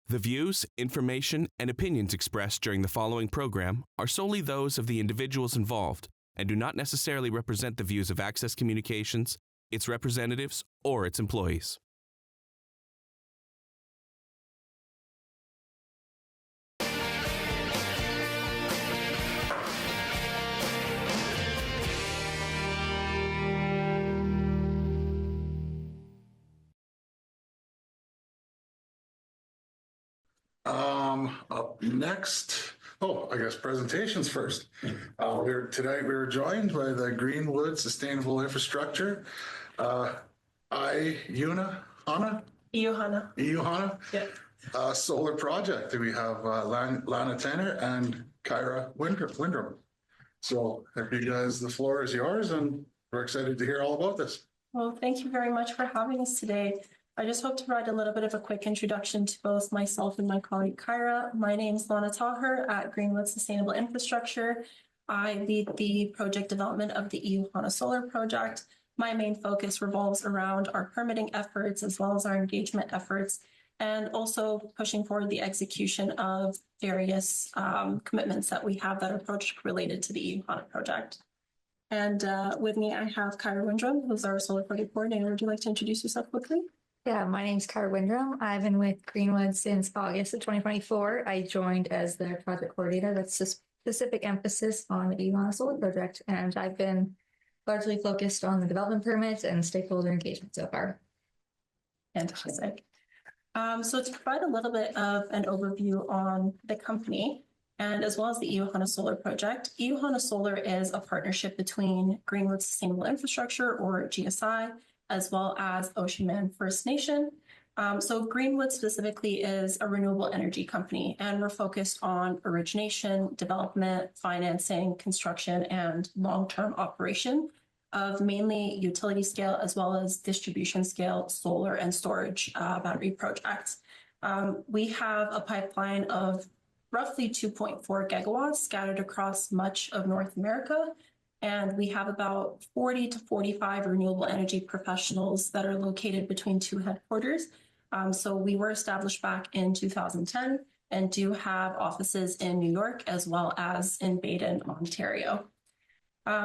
The views, information, and opinions expressed during the following program are solely those of the individuals involved and do not necessarily represent the views of Access Communications, its representatives, or its employees. Up next, I guess presentations first. Today we were joined by the Greenwood Sustainable Infrastructure. Iohana solar project. We have Lana Tanner and Kyra Windrum. So the floor is yours, and we're excited to hear all about this. Well, thank you very much for having us today. I just hope to provide a little bit of a quick introduction to both myself and my colleague Kyra. My name is Lana Taher at Greenwood Sustainable Infrastructure. I lead the project development of the Iohana Solar Project. My main focus revolves around our permitting efforts as well as our engagement efforts, and also pushing forward the execution of various commitments that we have that are project related to the Iohana project. And with me, I have Kyra Windrum, who's our solar project coordinator. Would you like to introduce yourself quickly? Yeah, my name's Kyra Windrum. I've been with Greenwood since August of 2024. I joined as their project coordinator with specific emphasis on the Iohana Solar Project, and I've been largely focused on the development permits and stakeholder engagement so far. Fantastic. So to provide a little bit of an overview on the company, and as well as the Iohana Solar Project, Iohana Solar is a partnership between Greenwood Sustainable Infrastructure, or GSI, as well as Oceanman First Nation. So Greenwood specifically is a renewable energy company, and we're focused on origination, development, financing, construction, and long-term operation of mainly utility scale as well as distribution scale solar and storage battery projects. We have a pipeline of roughly 2.4 gigawatts scattered across much of North America. And we have about 40 to 45 renewable energy professionals that are located between two headquarters. So we were established back in 2010 and do have offices in New York as well as in Baden, Ontario.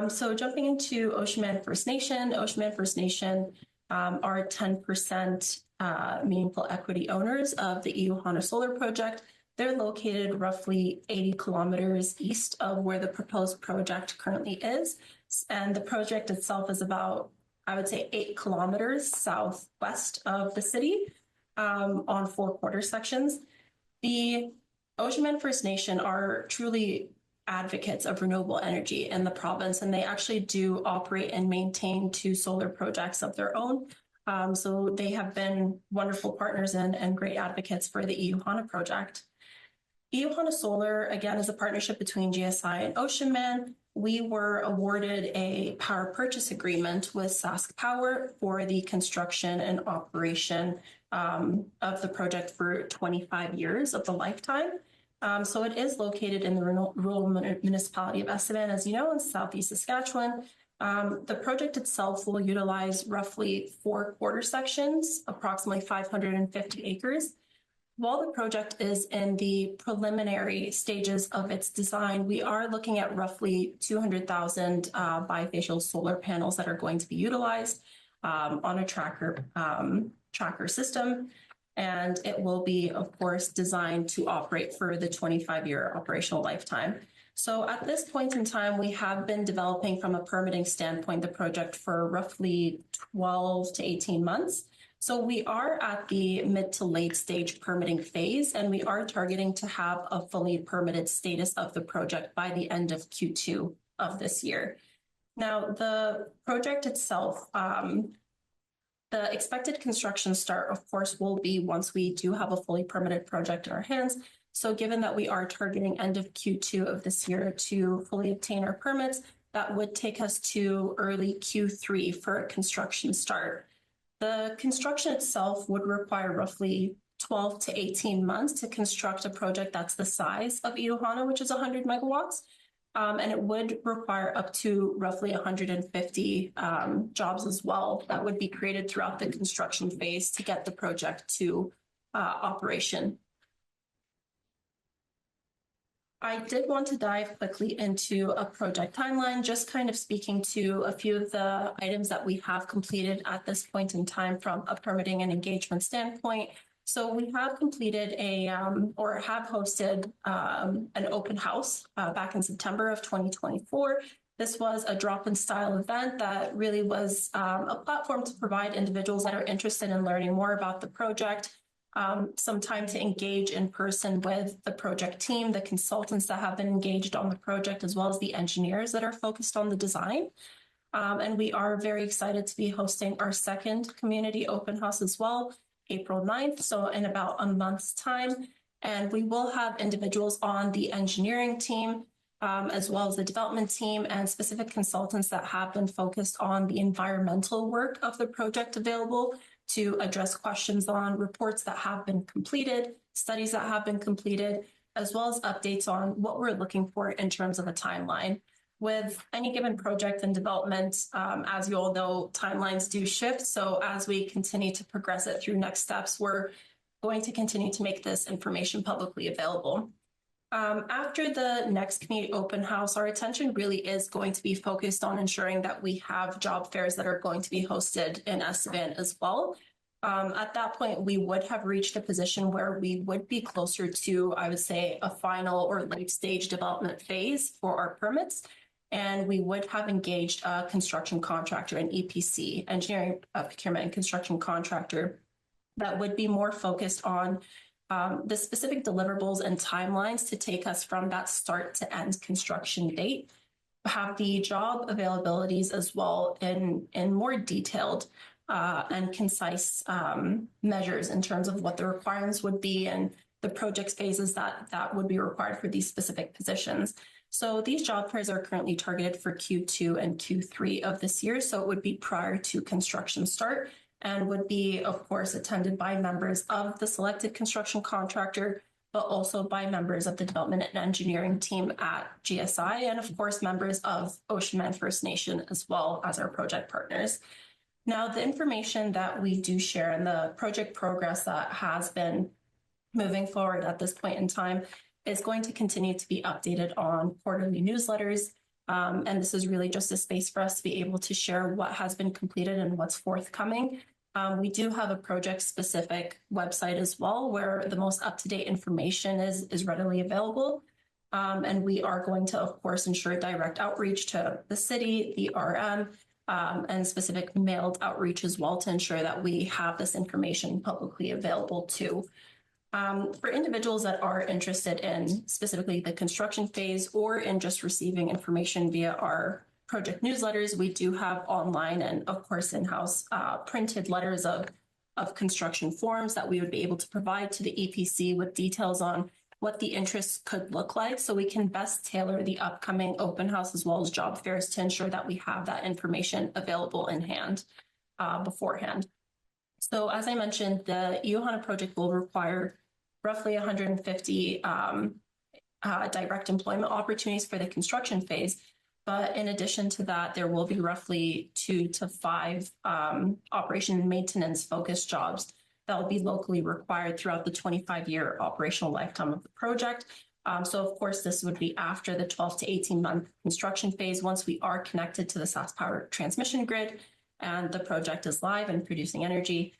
So jumping into Oceanman First Nation, Oceanman First Nation are 10% meaningful equity owners of the Iohana Solar Project. They're located roughly 80 kilometers east of where the proposed project currently is. And the project itself is about, I would say, 8 kilometers southwest of the city on 4 quarter sections. The Oceanman First Nation are truly advocates of renewable energy in the province, and they actually do operate and maintain 2 solar projects of their own. So they have been wonderful partners and great advocates for the Iohana project. Iohana Solar, again, is a partnership between GSI and Oceanman. We were awarded a power purchase agreement with Sask Power for the construction and operation of the project for 25 years of the lifetime. So it is located in the rural municipality of Estevan, as you know, in southeast Saskatchewan. The project itself will utilize roughly 4 quarter sections, approximately 550 acres. While the project is in the preliminary stages of its design, we are looking at roughly 200,000 bifacial solar panels that are going to be utilized on a tracker system. And it will be, of course, designed to operate for the 25-year operational lifetime. So at this point in time, we have been developing from a permitting standpoint the project for roughly 12 to 18 months. So we are at the mid to late stage permitting phase, and we are targeting to have a fully permitted status of the project by the end of Q2 of this year. Now, the project itself, the expected construction start, of course, will be once we do have a fully permitted project in our hands. So given that we are targeting end of Q2 of this year to fully obtain our permits, that would take us to early Q3 for a construction start. The construction itself would require roughly 12 to 18 months to construct a project that's the size of Iohana, which is 100 megawatts. And it would require up to roughly 150 jobs as well that would be created throughout the construction phase to get the project to operation. I did want to dive quickly into a project timeline, just kind of speaking to a few of the items that we have completed at this point in time from a permitting and engagement standpoint. So we have completed or have hosted an open house back in September of 2024. This was a drop-in style event that really was a platform to provide individuals that are interested in learning more about the project some time to engage in person with the project team, the consultants that have been engaged on the project, as well as the engineers that are focused on the design. And we are very excited to be hosting our second community open house as well, April 9th, so in about a month's time. And we will have individuals on the engineering team, as well as the development team and specific consultants that have been focused on the environmental work of the project available to address questions on reports that have been completed, studies that have been completed, as well as updates on what we're looking for in terms of a timeline. With any given project and development, as you all know, timelines do shift. So as we continue to progress it through next steps, we're going to continue to make this information publicly available. After the next community open house, our attention really is going to be focused on ensuring that we have job fairs that are going to be hosted in Estevan as well. At that point, we would have reached a position where we would be closer to, I would say, a final or late stage development phase for our permits. And we would have engaged a construction contractor, an EPC, engineering, procurement and construction contractor, that would be more focused on the specific deliverables and timelines to take us from that start to end construction date, have the job availabilities as well in more detailed and concise measures in terms of what the requirements would be and the project phases that would be required for these specific positions. So these job fairs are currently targeted for Q2 and Q3 of this year. So it would be prior to construction start and would be, of course, attended by members of the selected construction contractor, but also by members of the development and engineering team at GSI, and of course, members of Ocean Man First Nation, as well as our project partners. Now, the information that we do share and the project progress that has been moving forward at this point in time is going to continue to be updated on quarterly newsletters. And this is really just a space for us to be able to share what has been completed and what's forthcoming. We do have a project-specific website as well, where the most up-to-date information is readily available. And we are going to, of course, ensure direct outreach to the city, the RM, and specific mailed outreach as well to ensure that we have this information publicly available too. For individuals that are interested in specifically the construction phase or in just receiving information via our project newsletters, we do have online and, of course, in-house printed letters of construction forms that we would be able to provide to the EPC with details on what the interests could look like, so we can best tailor the upcoming open house as well as job fairs to ensure that we have that information available in hand beforehand. So as I mentioned, the Iuhana project will require roughly 150 direct employment opportunities for the construction phase. But in addition to that, there will be roughly 2 to 5 operation and maintenance focused jobs that will be locally required throughout the 25-year operational lifetime of the project. So of course, this would be after the 12 to 18-month construction phase, once we are connected to the SaskPower transmission grid and the project is live and producing energy.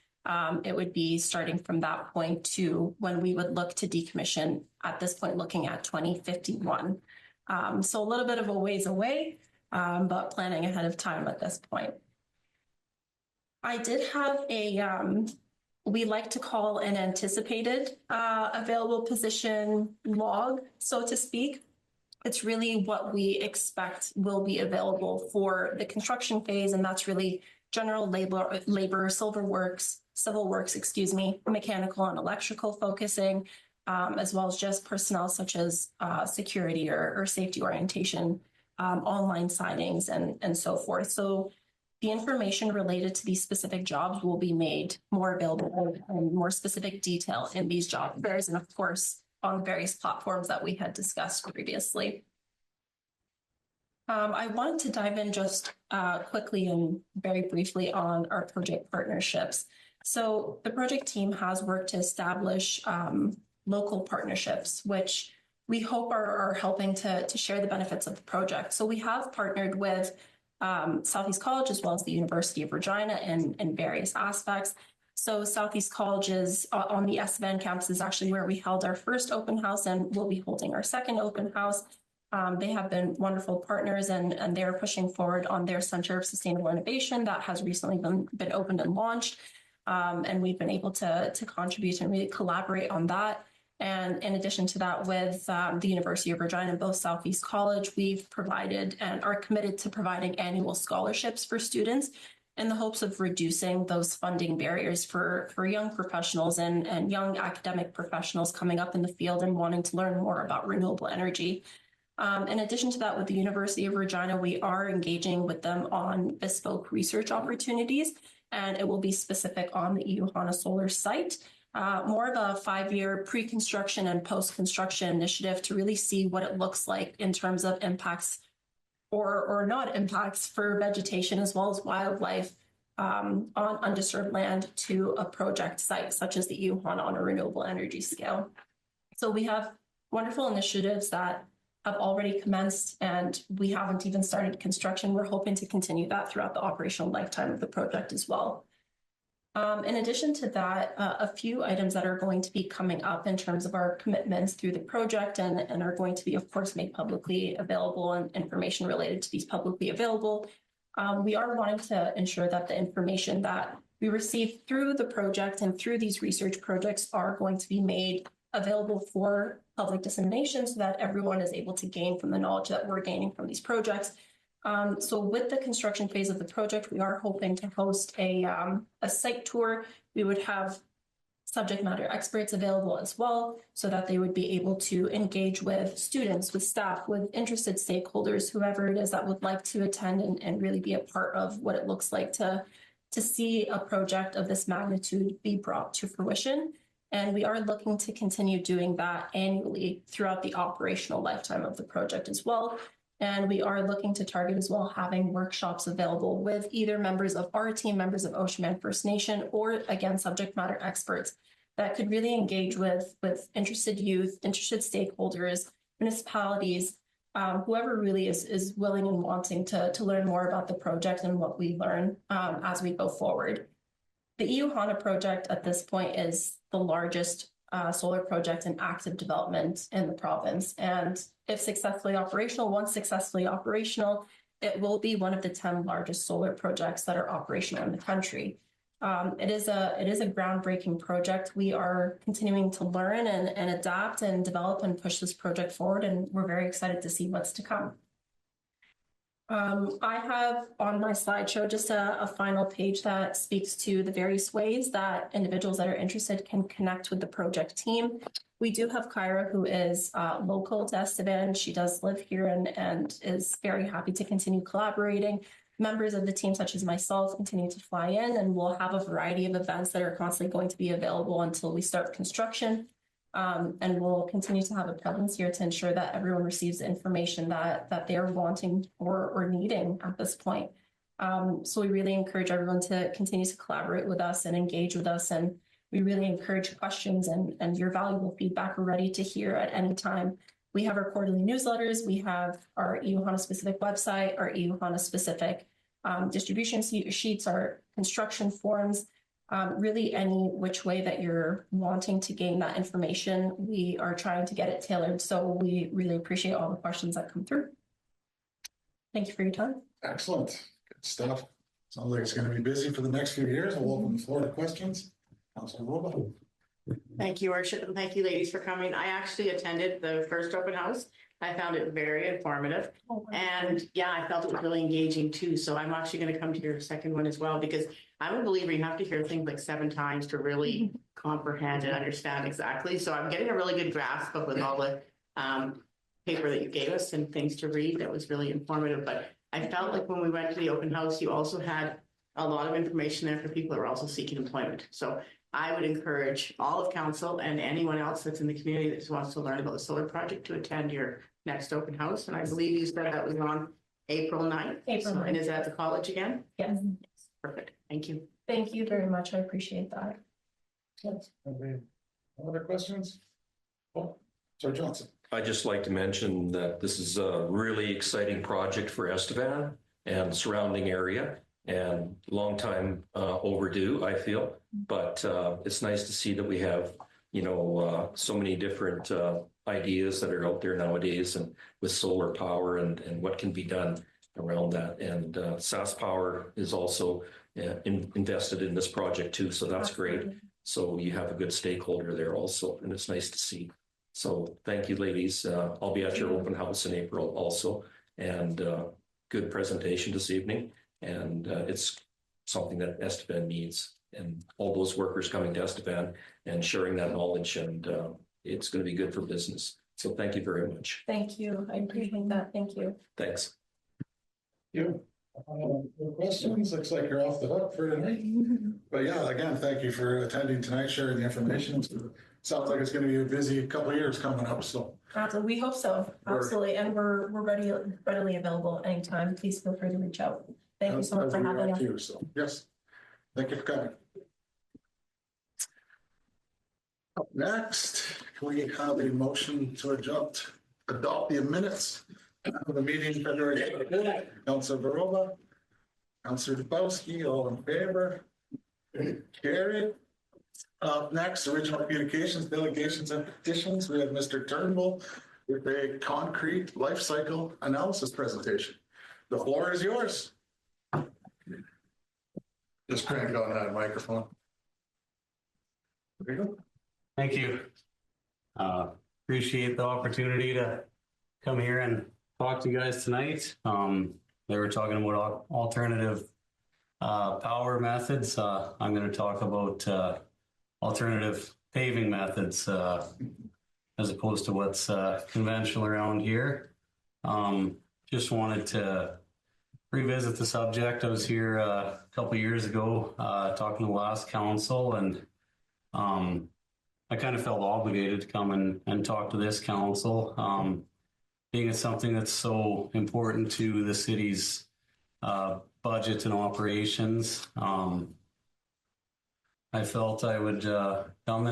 It would be starting from that point to when we would look to decommission, at this point looking at 2051. So a little bit of a ways away, but planning ahead of time at this point. I did have we like to call an anticipated available position log, so to speak. It's really what we expect will be available for the construction phase, and that's really general labor, civil works, mechanical and electrical focusing, as well as just personnel such as security or safety orientation, online signings, and so forth. So the information related to these specific jobs will be made more available and more specific detail in these job fairs, and of course, on various platforms that we had discussed previously. I wanted to dive in just quickly and very briefly on our project partnerships. So the project team has worked to establish local partnerships, which we hope are helping to share the benefits of the project. So we have partnered with Southeast College as well as the University of Regina in various aspects. So Southeast College is on the Estevan campus is actually where we held our first open house, and we'll be holding our second open house. They have been wonderful partners, and they're pushing forward on their Center of Sustainable Innovation that has recently been opened and launched. And we've been able to contribute and really collaborate on that. And in addition to that, with the University of Regina and both Southeast College, we've provided and are committed to providing annual scholarships for students in the hopes of reducing those funding barriers for young professionals and young academic professionals coming up in the field and wanting to learn more about renewable energy. In addition to that, with the University of Regina, we are engaging with them on bespoke research opportunities, and it will be specific on the EU HANA Solar site. More of a 5-year pre-construction and post-construction initiative to really see what it looks like in terms of impacts or not impacts for vegetation as well as wildlife on undisturbed land to a project site such as the EU HANA on a renewable energy scale. So we have wonderful initiatives that have already commenced, and we haven't even started construction. We're hoping to continue that throughout the operational lifetime of the project as well. In addition to that, a few items that are going to be coming up in terms of our commitments through the project and are going to be, of course, made publicly available, and information related to these publicly available. We are wanting to ensure that the information that we receive through the project and through these research projects are going to be made available for public dissemination so that everyone is able to gain from the knowledge that we're gaining from these projects. So with the construction phase of the project, we are hoping to host a site tour. We would have subject matter experts available as well, so that they would be able to engage with students, with staff, with interested stakeholders, whoever it is that would like to attend and really be a part of what it looks like to see a project of this magnitude be brought to fruition. And we are looking to continue doing that annually throughout the operational lifetime of the project as well. And we are looking to target as well having workshops available with either members of our team, members of Ocean First Nation, or again, subject matter experts that could really engage with interested youth, interested stakeholders, municipalities, whoever really is willing and wanting to learn more about the project and what we learn as we go forward. The EU HANA project at this point is the largest solar project in active development in the province. And if successfully operational, once successfully operational, it will be one of the 10 largest solar projects that are operational in the country. It is a groundbreaking project. We are continuing to learn and adapt and develop and push this project forward, and we're very excited to see what's to come. I have on my slideshow just a final page that speaks to the various ways that individuals that are interested can connect with the project team. We do have Kyra, who is local to Estevan. She does live here and is very happy to continue collaborating. Members of the team, such as myself, continue to fly in, and we'll have a variety of events that are constantly going to be available until we start construction. And we'll continue to have a presence here to ensure that everyone receives the information that they're wanting or needing at this point. So we really encourage everyone to continue to collaborate with us and engage with us. And we really encourage questions and your valuable feedback. We're ready to hear at any time. We have our quarterly newsletters. We have our EU HANA specific website, our EU HANA specific distribution sheets, our construction forms. Really any which way that you're wanting to gain that information, we are trying to get it tailored. So we really appreciate all the questions that come through. Thank you for your time. Excellent. Good stuff. Sounds like it's going to be busy for the next few years. We'll open the floor to questions. Councilor Roba. Thank you, Worship, and thank you, ladies, for coming. I actually attended the first open house. I found it very informative. And yeah, I felt it was really engaging too. So I'm actually going to come to your second one as well, because I'm a believer you have to hear things like 7 times to really comprehend and understand exactly. So I'm getting a really good grasp of with all the paper that you gave us and things to read. That was really informative. But I felt like when we went to the open house, you also had a lot of information there for people that are also seeking employment. So I would encourage all of council and anyone else that's in the community that just wants to learn about the solar project to attend your next open house. And I believe you said that was on April 9th. April 9th. And is that at the college again? Yes. Perfect. Thank you. Thank you very much. I appreciate that. Any other questions? Oh, Sir Johnson. I'd just like to mention that this is a really exciting project for Estevan and the surrounding area, and long time overdue, I feel. But it's nice to see that we have, so many different ideas that are out there nowadays, and with solar power and what can be done around that. And SAS Power is also invested in this project too, so that's great. So you have a good stakeholder there also, and it's nice to see. So thank you, ladies. I'll be at your open house in April also, and good presentation this evening. And it's something that Estevan needs, and all those workers coming to Estevan and sharing that knowledge, and it's going to be good for business. So thank you very much. Thank you. I appreciate that. Thank you. Thanks. You. Questions? Looks like you're off the hook for tonight. But yeah, again, thank you for attending tonight, sharing the information. Sounds like it's going to be a busy couple of years coming up. So Absolutely. We hope so. Absolutely. And we're readily available anytime. Please feel free to reach out. Thank you so much for having us. So yes, thank you for coming. Up next, can we have a motion to adopt the minutes of the meeting February 24th? Councilor Barova, Councilor Dubowski, all in favor? Carried. Next, original communications, delegations, and petitions. We have Mr. Turnbull with a concrete life cycle analysis presentation. The floor is yours. Just crank it on that microphone. There you go. Thank you. Appreciate the opportunity to come here and talk to you guys tonight. They were talking about alternative power methods. I'm going to talk about alternative paving methods as opposed to what's conventional around here. Just wanted to revisit the subject. I was here a couple years ago talking to the last council, and I kind of felt obligated to come and talk to this council, being it's something that's so important to the city's budget and operations. I felt I would come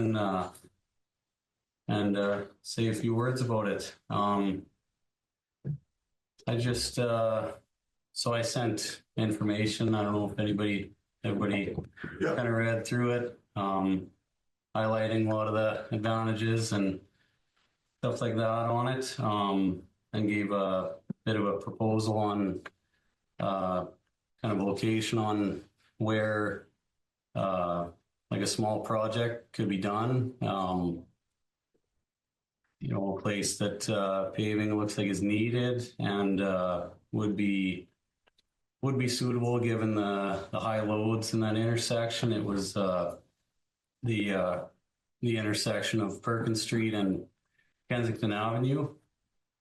and say a few words about it. So I sent information. I don't know if everybody kind of read through it, highlighting a lot of the advantages and stuff like that on it, and gave a bit of a proposal on kind of location on where like a small project could be done. A place that paving looks like is needed and would be suitable given the high loads in that intersection. It was the intersection of Perkins Street and Kensington Avenue.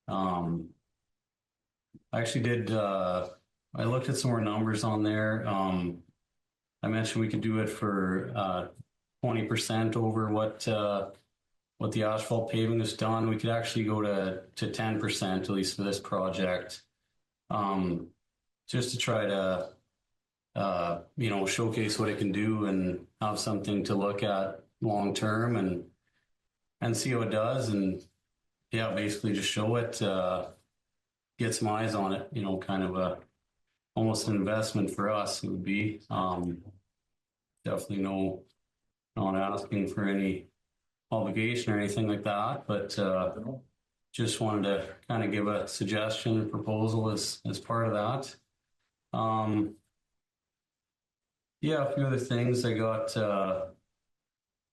I actually did. I looked at some more numbers on there. I mentioned we could do it for 20% over what the asphalt paving has done. We could actually go to 10%, at least for this project, just to try to showcase what it can do and have something to look at long term and see how it does, and basically just show it, get some eyes on it. Kind of almost an investment for us. It would be definitely not asking for any obligation or anything like that, but just wanted to kind of give a suggestion and proposal as part of that. A few other things I got.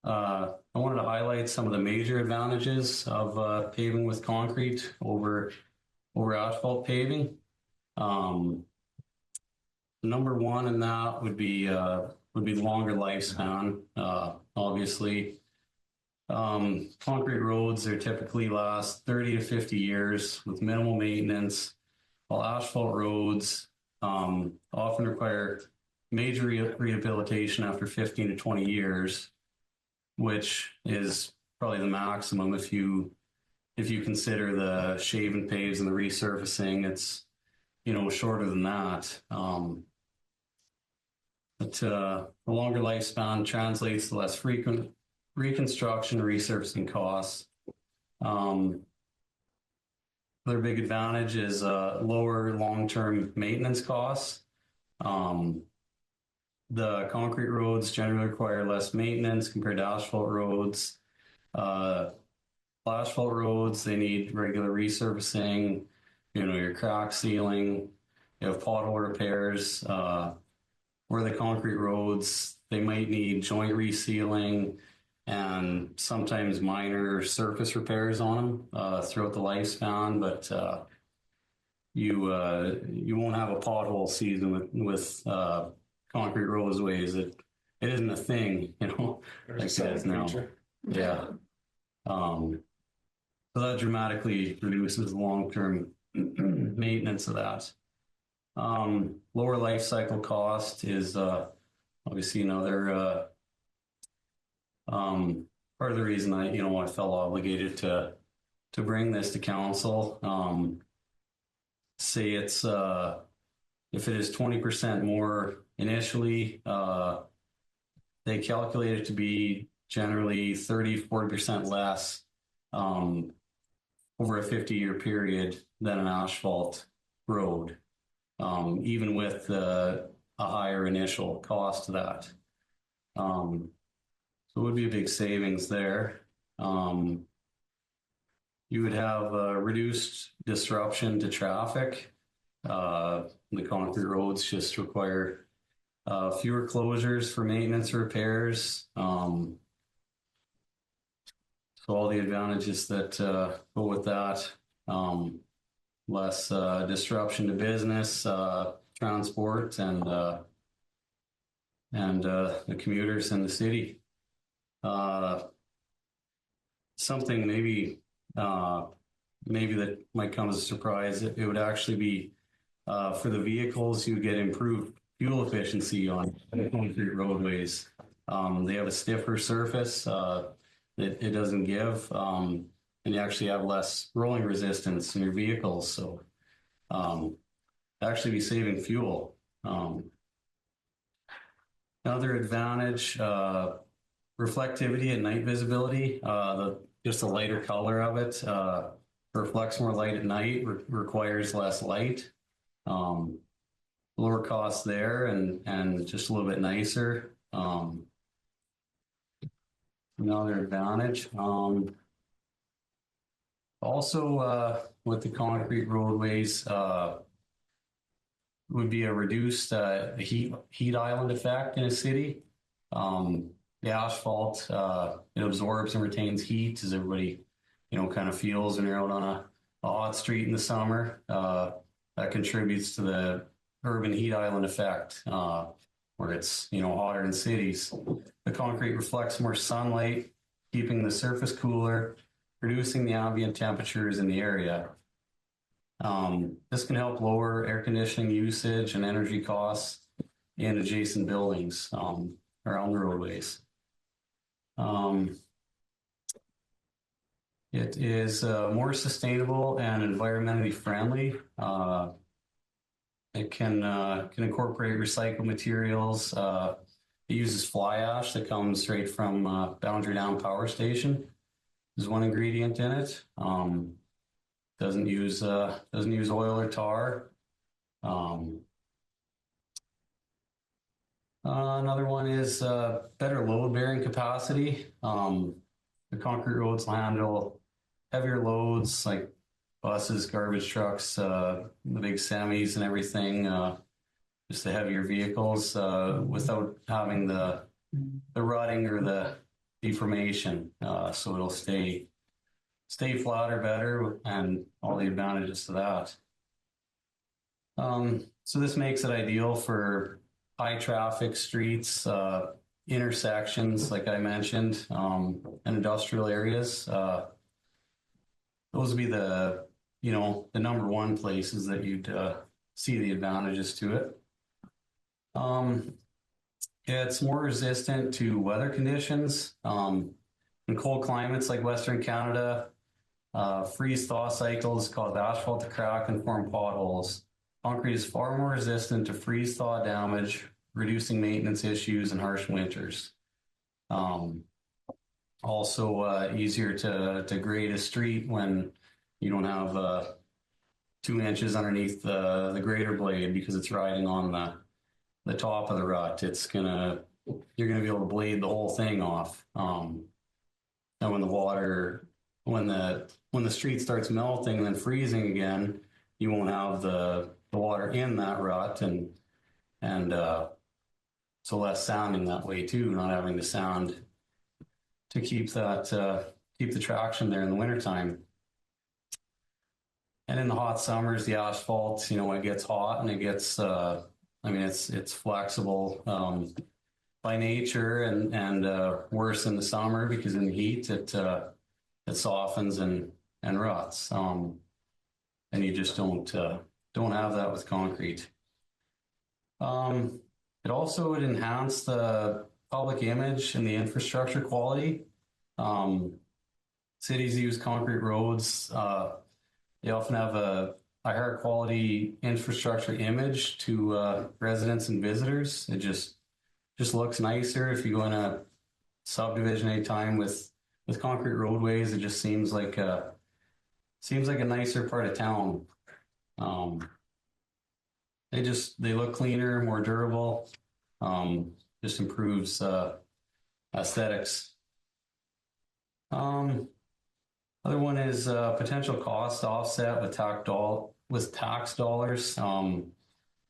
I wanted to highlight some of the major advantages of paving with concrete over asphalt paving. Number one in that would be longer lifespan. Obviously, concrete roads are typically last 30 to 50 years with minimal maintenance, while asphalt roads often require major rehabilitation after 15 to 20 years, which is probably the maximum if you consider the shave and paves and the resurfacing. It's shorter than that. But the longer lifespan translates to less frequent reconstruction, resurfacing costs. Another big advantage is lower long-term maintenance costs. The concrete roads generally require less maintenance compared to asphalt roads. Asphalt roads, they need regular resurfacing, your crack sealing, you have pothole repairs. Where the concrete roads, they might need joint resealing and sometimes minor surface repairs on them throughout the lifespan, but you won't have a pothole season with concrete roadways. It isn't a thing, like it is now. Yeah. So that dramatically reduces long-term maintenance of that. Lower life cycle cost is obviously another part of the reason I felt obligated to bring this to council. Say it's if it is 20% more initially, they calculate it to be generally 30-40% less over a 50-year period than an asphalt road, even with a higher initial cost to that. So it would be a big savings there. You would have reduced disruption to traffic. The concrete roads just require fewer closures for maintenance repairs. So all the advantages that go with that, less disruption to business, transport, and the commuters in the city. Something maybe that might come as a surprise, it would actually be for the vehicles, you get improved fuel efficiency on concrete roadways. They have a stiffer surface. It doesn't give, and you actually have less rolling resistance in your vehicles. So actually be saving fuel. Another advantage, reflectivity and night visibility. Just the lighter color of it reflects more light at night, requires less light. Lower cost there and just a little bit nicer. Another advantage. Also, with the concrete roadways, would be a reduced heat island effect in a city. The asphalt, it absorbs and retains heat as everybody, kind of feels when you're out on a hot street in the summer. That contributes to the urban heat island effect, where it's, hotter in cities. The concrete reflects more sunlight, keeping the surface cooler, reducing the ambient temperatures in the area. This can help lower air conditioning usage and energy costs in adjacent buildings around the roadways. It is more sustainable and environmentally friendly. It can incorporate recycled materials. It uses fly ash that comes straight from Boundary Dam Power Station. There's one ingredient in it. Doesn't use oil or tar. Another one is better load bearing capacity. The concrete roads will handle heavier loads like buses, garbage trucks, the big semis and everything, just the heavier vehicles without having the rutting or the deformation. So it'll stay flatter better and all the advantages to that. So this makes it ideal for high traffic streets, intersections, like I mentioned, and industrial areas. Those would be the number one places that you'd see the advantages to it. It's more resistant to weather conditions. In cold climates like Western Canada, freeze-thaw cycles cause asphalt to crack and form potholes. Concrete is far more resistant to freeze-thaw damage, reducing maintenance issues in harsh winters. Also easier to grade a street when you don't have 2 inches underneath the greater blade because it's riding on the top of the rut. You're gonna be able to blade the whole thing off. And when the street starts melting and then freezing again, you won't have the water in that rut and so less sounding that way too, not having to sound to keep the traction there in the wintertime. And in the hot summers, the asphalt, when it gets hot and it gets, it's flexible by nature and worse in the summer because in the heat it softens and ruts. And you just don't have that with concrete. It also would enhance the public image and the infrastructure quality. Cities use concrete roads. They often have a higher quality infrastructure image to residents and visitors. It just looks nicer if you go in a subdivision anytime with concrete roadways. It just seems like a nicer part of town. They look cleaner, more durable. Just improves aesthetics. Other one is potential cost offset with tax dollars.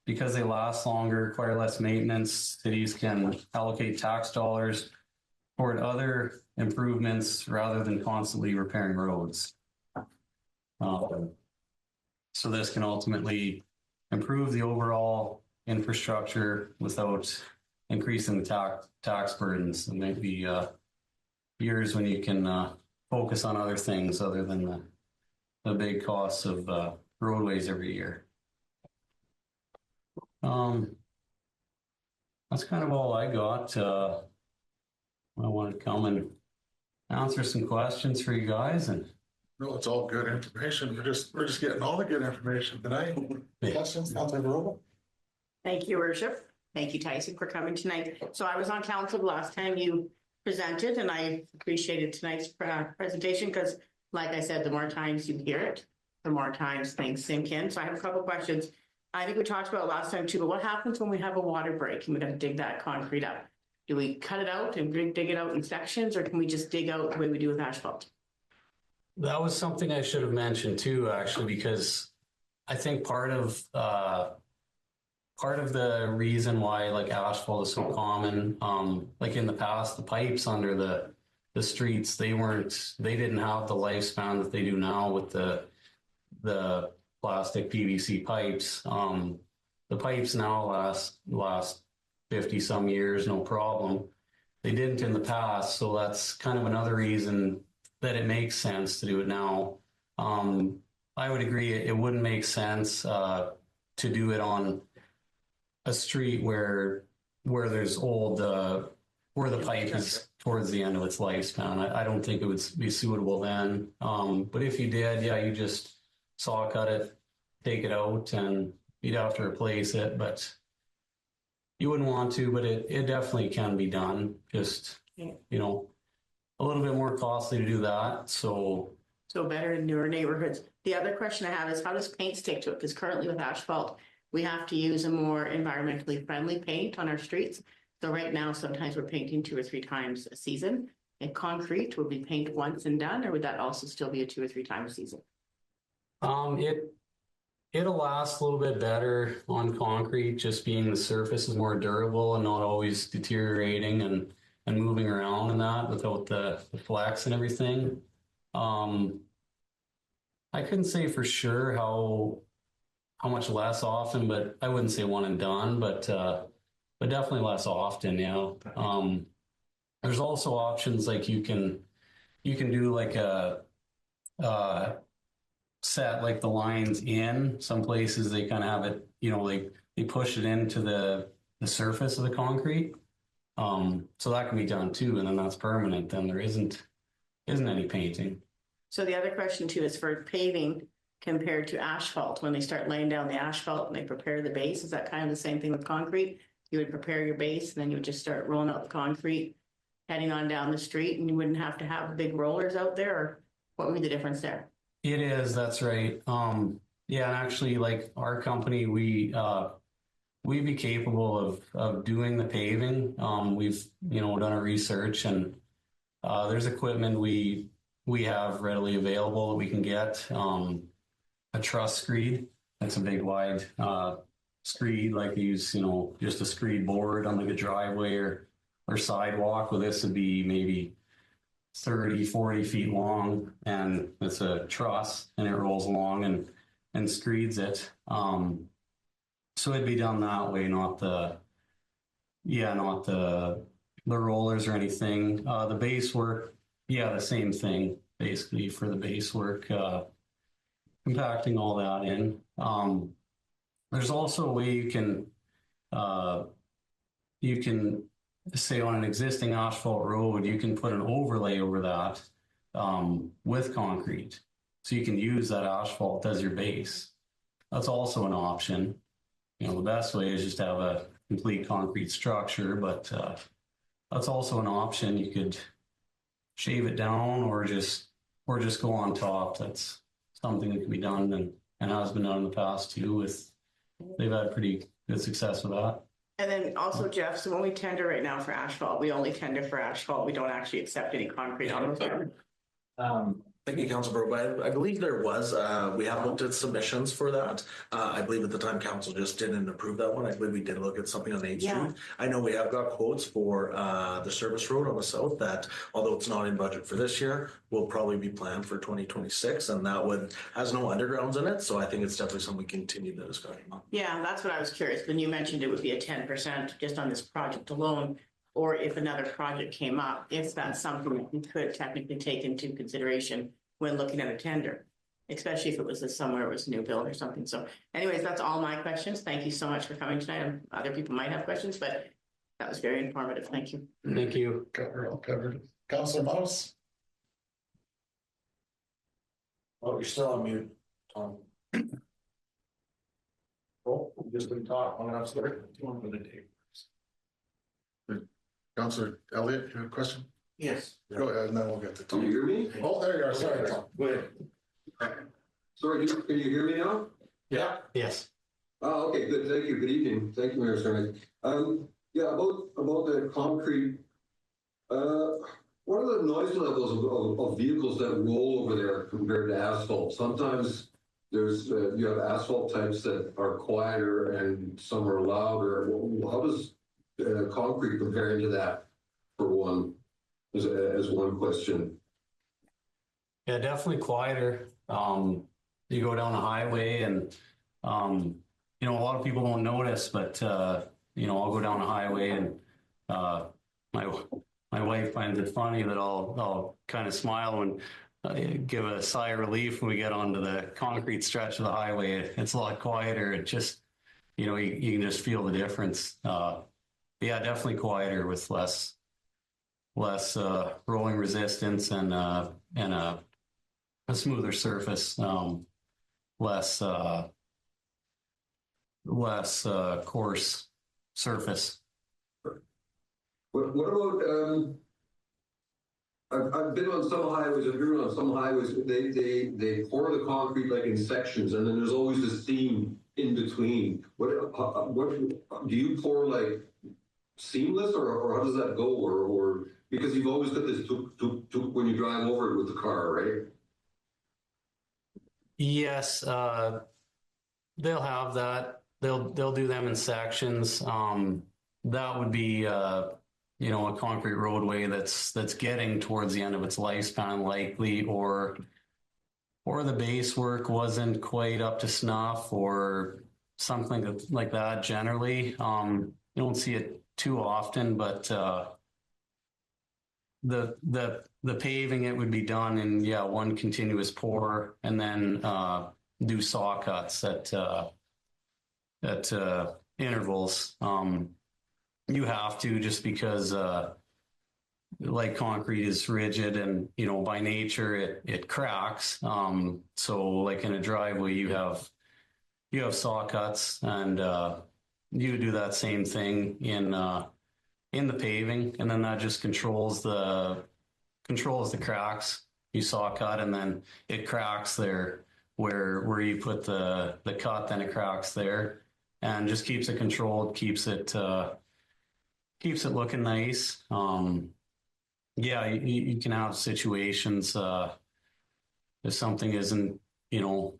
Because they last longer, require less maintenance, cities can allocate tax dollars toward other improvements rather than constantly repairing roads. So this can ultimately improve the overall infrastructure without increasing the tax burdens. There might be years when you can focus on other things other than the big costs of roadways every year. That's kind of all I got. I want to come and answer some questions for you guys. And No, it's all good information. We're just getting all the good information tonight. Questions, Councilor Robo? Thank you, Your Worship. Thank you, Tyson, for coming tonight. So I was on council the last time you presented, and I appreciated tonight's presentation because, like I said, the more times you hear it, the more times things sink in. So I have a couple of questions. I think we talked about it last time too, but what happens when we have a water break and we got to dig that concrete up? Do we cut it out and dig it out in sections, or can we just dig out the way we do with asphalt? that was something I should have mentioned too, actually, because I think part of the reason why like asphalt is so common, like in the past, the pipes under the streets, they didn't have the lifespan that they do now with the plastic PVC pipes. The pipes now last 50 some years, no problem. They didn't in the past, so that's kind of another reason that it makes sense to do it now. I would agree it wouldn't make sense to do it on a street where there's where the pipe is towards the end of its lifespan. I don't think it would be suitable then. But if you did, yeah, you just saw cut it, take it out, and you'd have to replace it. But you wouldn't want to, but it definitely can be done. Just, a little bit more costly to do that. So better in newer neighborhoods. The other question I have is, how does paint stick to it? Because currently with asphalt, we have to use a more environmentally friendly paint on our streets. So right now, sometimes we're painting 2 or 3 times a season. And concrete, would we paint once and done, or would that also still be a 2 or 3 times a season? It'll last a little bit better on concrete, just being the surface is more durable and not always deteriorating and moving around and that without the flex and everything. I couldn't say for sure how much less often, but I wouldn't say one and done, but definitely less often. Yeah. There's also options like you can do like a set like the lines in. Some places they kind of have it, they push it into the surface of the concrete. So that can be done too, and then that's permanent. Then there isn't any painting. So the other question too is for paving compared to asphalt. When they start laying down the asphalt and they prepare the base, is that kind of the same thing with concrete? You would prepare your base and then you would just start rolling out the concrete, heading on down the street, and you wouldn't have to have big rollers out there, or what would be the difference there? It is, that's right. Yeah, and actually, like our company, we'd be capable of doing the paving. We've done our research, and there's equipment we have readily available that we can get. A truss screed. That's a big wide screed, like you use, just a screed board on like a driveway or sidewalk. Well, this would be maybe 30, 40 feet long, and it's a truss and it rolls along and screeds it. So it'd be done that way, not the rollers or anything. The base work, yeah, the same thing basically for the base work, compacting all that in. There's also a way you can say on an existing asphalt road, you can put an overlay over that with concrete. So you can use that asphalt as your base. That's also an option. The best way is just to have a complete concrete structure, but that's also an option. You could shave it down or just go on top. That's something that can be done and has been done in the past too. They've had pretty good success with that. And then also, Jeff, so when we tender right now for asphalt, we only tender for asphalt. We don't actually accept any concrete on those. Thank you, Councilor Burrow. I believe there was, we have looked at submissions for that. I believe at the time council just didn't approve that one. I believe we did look at something on 8th Street. I know we have got quotes for the service road on the south that, although it's not in budget for this year, will probably be planned for 2026. And that one has no undergrounds in it. So I think it's definitely something we continue the discussion on. Yeah, that's what I was curious. When you mentioned it would be a 10% just on this project alone, or if another project came up, if that's something that we could technically take into consideration when looking at a tender, especially if it was somewhere it was new build or something. So anyways, that's all my questions. Thank you so much for coming tonight. Other people might have questions, but that was very informative. Thank you. Thank you. Covered. Councilor Mouse? Oh, you're still on mute, Tom. Oh, you just been talking. I'm sorry. One for the day. Councilor Elliott, you have a question? Yes. Go ahead, and then we'll get to Can Tom. you hear me? Oh, there you are. Sorry, Tom. Go ahead. Sorry, can you hear me now? Yeah. Yes. Oh, okay, good. Thank you. Good evening. Thank you, Mayor Cerny. Yeah, about the concrete. What are the noise levels of vehicles that roll over there compared to asphalt? Sometimes there's you have asphalt types that are quieter and some are louder. How does concrete compare into that? For one, as one question. Yeah, definitely quieter. You go down the highway and, a lot of people don't notice, but, I'll go down the highway and my wife finds it funny that I'll kind of smile and give a sigh of relief when we get onto the concrete stretch of the highway. It's a lot quieter. It just, you can just feel the difference. Yeah, definitely quieter with less rolling resistance and a smoother surface, less coarse surface. What about I've been on some highways. I've driven on some highways. They pour the concrete like in sections, and then there's always a seam in between. What do you pour, like seamless, or how does that go? Or because you've always got this tuk when you drive over it with the car, right? Yes, they'll have that. They'll do them in sections. That would be a concrete roadway that's getting towards the end of its lifespan likely, or the base work wasn't quite up to snuff or something like that. Generally, you don't see it too often, but the paving, it would be done in one continuous pour, and then do saw cuts at intervals. You have to, just because like concrete is rigid and by nature it cracks. So like in a driveway you have saw cuts, and you do that same thing in the paving, and then that just controls the cracks. You saw cut and then it cracks there. where you put the cut, then it cracks there, and just keeps it controlled, keeps it looking nice. Yeah, you can have situations if something isn't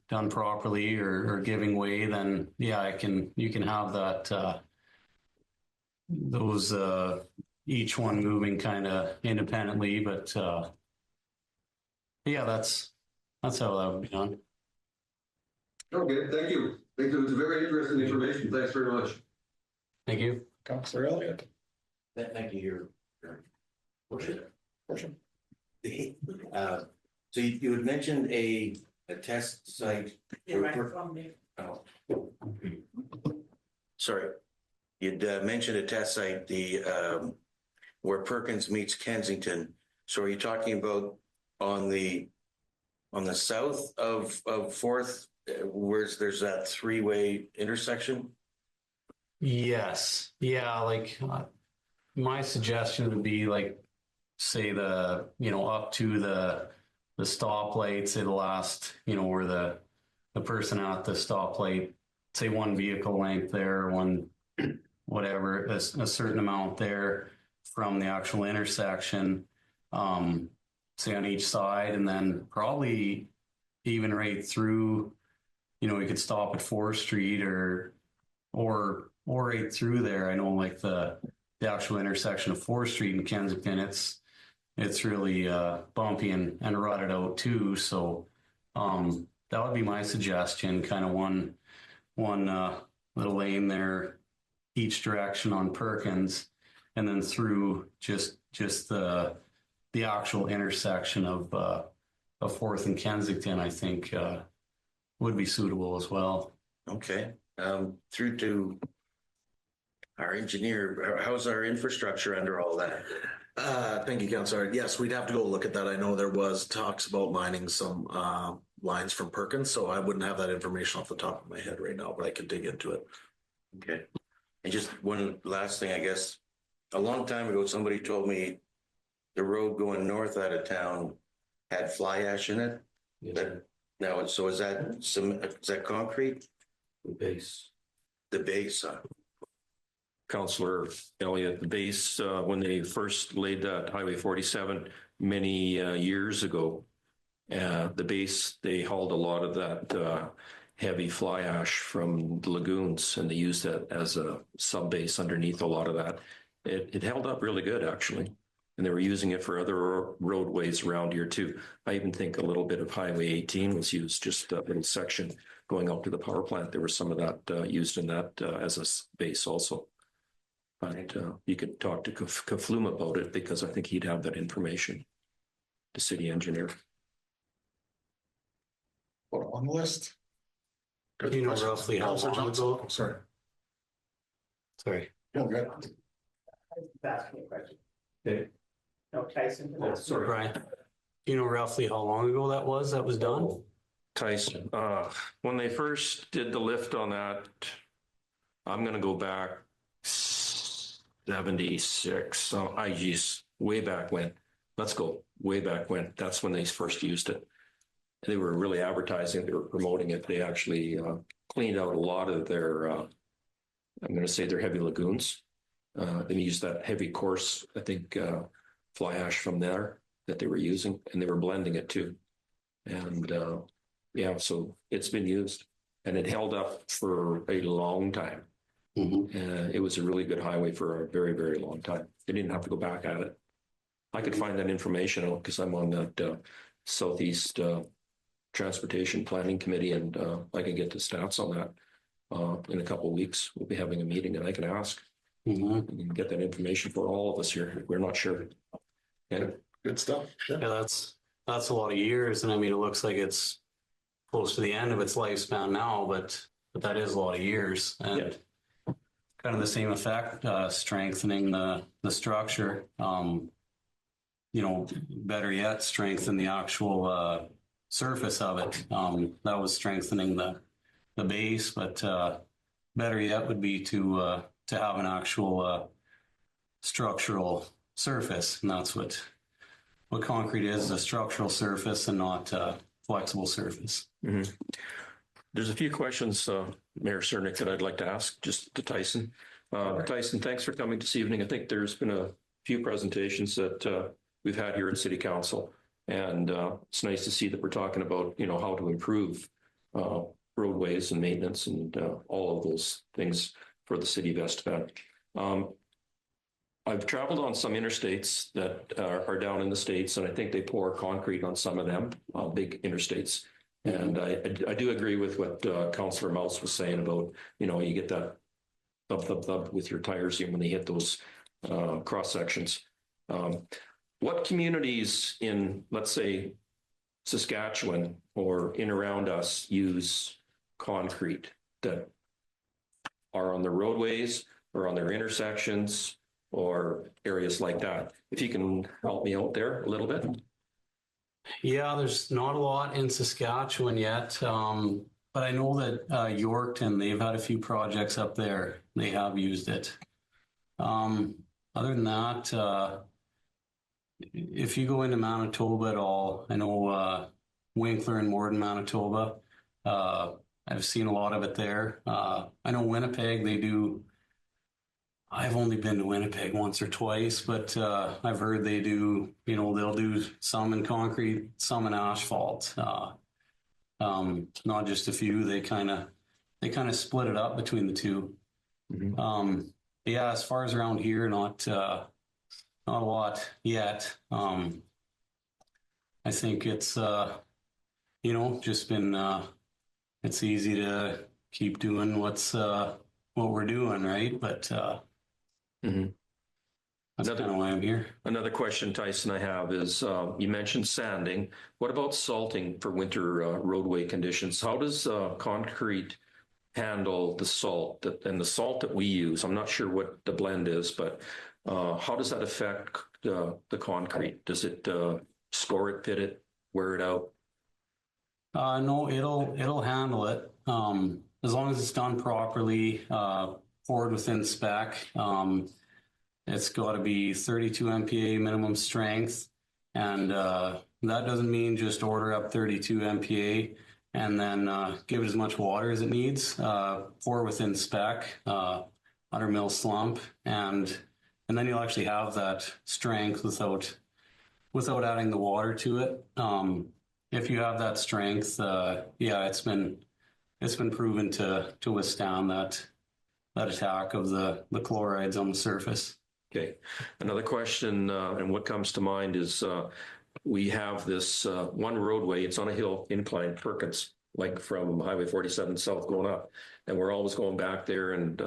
done properly or giving way, then yeah, you can have that those each one moving kind of independently, but yeah, that's how that would be done. Okay, thank you. Thank you. It's very interesting information. Thanks very much. Thank you. Councillor Elliott. Thank you, your worship. So you had mentioned a test site. Oh. Sorry, you'd mentioned a test site, where Perkins meets Kensington. So are you talking about on the south of Fourth, where there's that three-way intersection? Yes. Yeah, like my suggestion would be like, say up to the stoplight, say the last, where the person at the stoplight, say one vehicle length there, one, whatever, a certain amount there from the actual intersection, say on each side, and then probably even right through, we could stop at 4th Street or right through there. I know like the actual intersection of 4th Street in Kensington, it's really bumpy and rutted out too. So that would be my suggestion, kind of one little lane there each direction on Perkins, and then through just the actual intersection of 4th and Kensington, I think would be suitable as well. Okay. Through to our engineer, how's our infrastructure under all that? Thank you, Councillor. Yes, we'd have to go look at that. I know there was talks about lining some lines from Perkins, so I wouldn't have that information off the top of my head right now, but I could dig into it. Okay. And just one last thing, I guess. A long time ago, somebody told me the road going north out of town had fly ash in it. Now, so is that concrete? The base. The base. Councillor Elliott, the base, when they first laid that Highway 47 many years ago, the base, they hauled a lot of that heavy fly ash from the lagoons, and they used that as a sub base underneath a lot of that. It held up really good, actually. And they were using it for other roadways around here too. I even think a little bit of Highway 18 was used, just a little section going up to the power plant. There was some of that used in that as a base also. But you could talk to Kaflum about it, because I think he'd have that information, the city engineer. Put on the list. Good Do you know question. roughly how Councillor long Johnson. ago? Sorry. Sorry. No, good. Ask me a question. Okay. No, Tyson. Sorry, Brian. Do you know roughly how long ago that was done? Tyson, when they first did the lift on that, I'm going to go back 76. So I geez, way back when. Let's go way back when. That's when they first used it. They were really advertising. They were promoting it. They actually cleaned out a lot of their, I'm going to say their heavy lagoons. They used that heavy coarse, I think, fly ash from there that they were using, and they were blending it too. And yeah, so it's been used, and it held up for a long time. Mm-hmm. It was a really good highway for a very, very long time. They didn't have to go back at it. I could find that information out because I'm on that Southeast Transportation Planning Committee, and I can get the stats on that in a couple of weeks. We'll be having a meeting, and I can ask. Mm-hmm. And get that information for all of us here. We're not sure. Okay. Good stuff. Yeah, that's a lot of years, and I mean, it looks like it's close to the end of its lifespan now, but that is a lot of years, and kind of the same effect, strengthening the structure. Better yet, strengthen the actual surface of it. That was strengthening the base, but better yet would be to have an actual structural surface, and that's what concrete is, a structural surface, and not flexible surface. Mhm. There's a few questions, Mayor Cernick, that I'd like to ask just to Tyson. Tyson, thanks for coming this evening. I think there's been a few presentations that we've had here at City Council, and it's nice to see that we're talking about, how to improve roadways and maintenance and all of those things for the city of Estevan. I've traveled on some interstates that are down in the States, and I think they pour concrete on some of them, big interstates. And I do agree with what Councillor Mouse was saying about, you get that thump, thump, thump with your tires when they hit those cross sections. What communities in, let's say, Saskatchewan or in around us use concrete that are on the roadways or on their intersections or areas like that? If you can help me out there a little bit. Yeah, there's not a lot in Saskatchewan yet, but I know that Yorkton, they've had a few projects up there. They have used it. Other than that, if you go into Manitoba at all, I know Winkler and Morden, Manitoba, I've seen a lot of it there. I know Winnipeg, they do. I've only been to Winnipeg once or twice, but I've heard they do, they'll do some in concrete, some in asphalt. Not just a few, they kind of split it up between the two. Mm-hmm. Yeah, as far as around here, not a lot yet. I think it's, just been, it's easy to keep doing what we're doing, right? But Mm-hmm. That's kind of why I'm here. Another question, Tyson, I have is you mentioned sanding. What about salting for winter roadway conditions? How does concrete handle the salt and the salt that we use? I'm not sure what the blend is, but how does that affect the concrete? Does it score it, pit it, wear it out? No, it'll handle it as long as it's done properly, poured within spec. It's got to be 32 MPa minimum strength, and that doesn't mean just order up 32 MPa and then give it as much water as it needs. Pour within spec, 100 mil slump, and then you'll actually have that strength without adding the water to it. If you have that strength, it's been proven to withstand that attack of the chlorides on the surface. Okay. Another question, and what comes to mind is we have this one roadway. It's on a hill incline, Perkins, like from Highway 47 south going up, and we're always going back there, and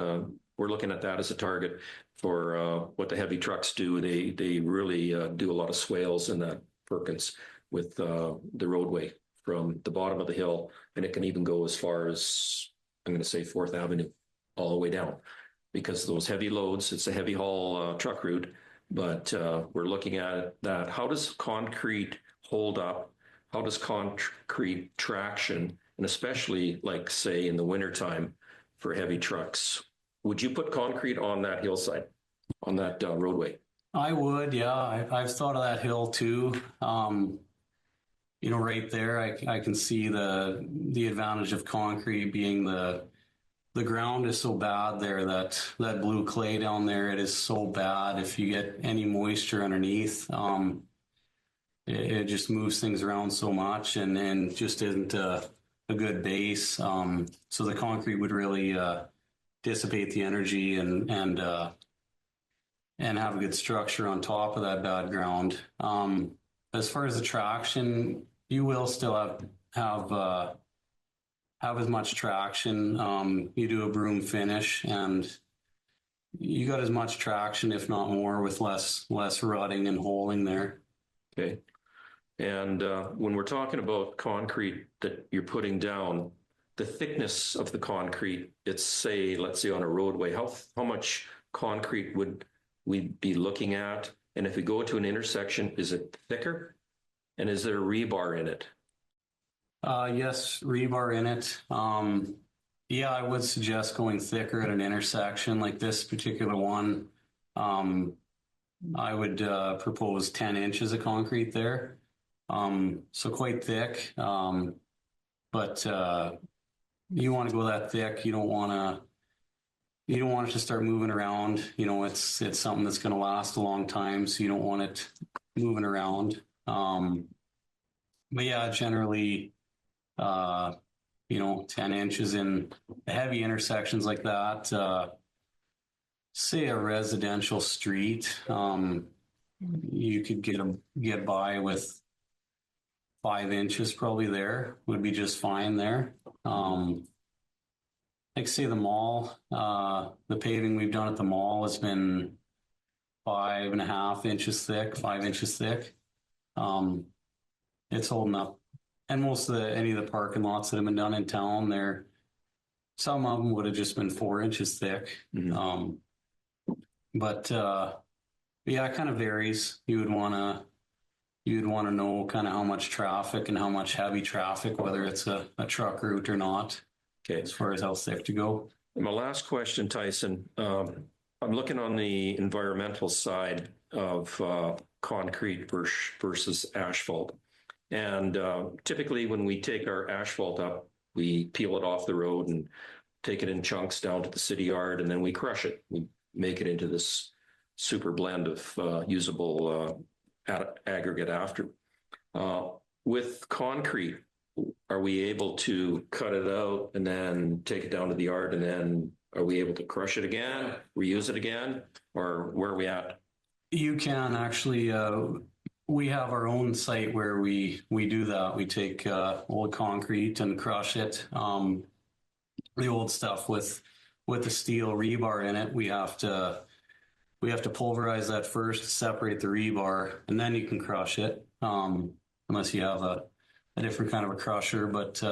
we're looking at that as a target for what the heavy trucks do. They really do a lot of swales in that Perkins with the roadway from the bottom of the hill, and it can even go as far as, I'm going to say, 4th Avenue all the way down. Because those heavy loads, it's a heavy haul truck route, but we're looking at that. How does concrete hold up? How does concrete traction, and especially like say in the wintertime for heavy trucks? Would you put concrete on that hillside, on that roadway? I would, yeah. I've thought of that hill too. Right there, I can see the advantage of concrete being the ground is so bad there that blue clay down there, it is so bad. If you get any moisture underneath, it just moves things around so much and just isn't a good base. So the concrete would really dissipate the energy and have a good structure on top of that bad ground. As far as the traction, you will still have as much traction. You do a broom finish and you got as much traction, if not more, with less rutting and holing there. Okay. And when we're talking about concrete that you're putting down, the thickness of the concrete, let's say on a roadway, how much concrete would we be looking at? And if we go to an intersection, is it thicker? And is there rebar in it? Yes, rebar in it. I would suggest going thicker at an intersection like this particular one. I would propose 10 inches of concrete there. So quite thick. But you want to go that thick. You don't want it to start moving around. It's something that's going to last a long time, so you don't want it moving around. But yeah, generally, 10 inches in heavy intersections like that. Say a residential street, you could get by with 5 inches probably there would be just fine there. Like say the mall, the paving we've done at the mall has been 5.5 inches thick, 5 inches thick. It's holding up. And most of any of the parking lots that have been done in town, some of them would have just been 4 inches thick. Mm-hmm. But yeah, it kind of varies. You'd want to know kind of how much traffic and how much heavy traffic, whether it's a truck route or not. Okay. As far as how thick to go. My last question, Tyson. I'm looking on the environmental side of concrete versus asphalt. And typically when we take our asphalt up, we peel it off the road and take it in chunks down to the city yard, and then we crush it. We make it into this super blend of usable aggregate after. With concrete, are we able to cut it out and then take it down to the yard, and then are we able to crush it again, reuse it again, or where are we at? You can actually, we have our own site where we do that. We take old concrete and crush it. The old stuff with the steel rebar in it, we have to pulverize that first, separate the rebar, and then you can crush it. Unless you have a different kind of a crusher, but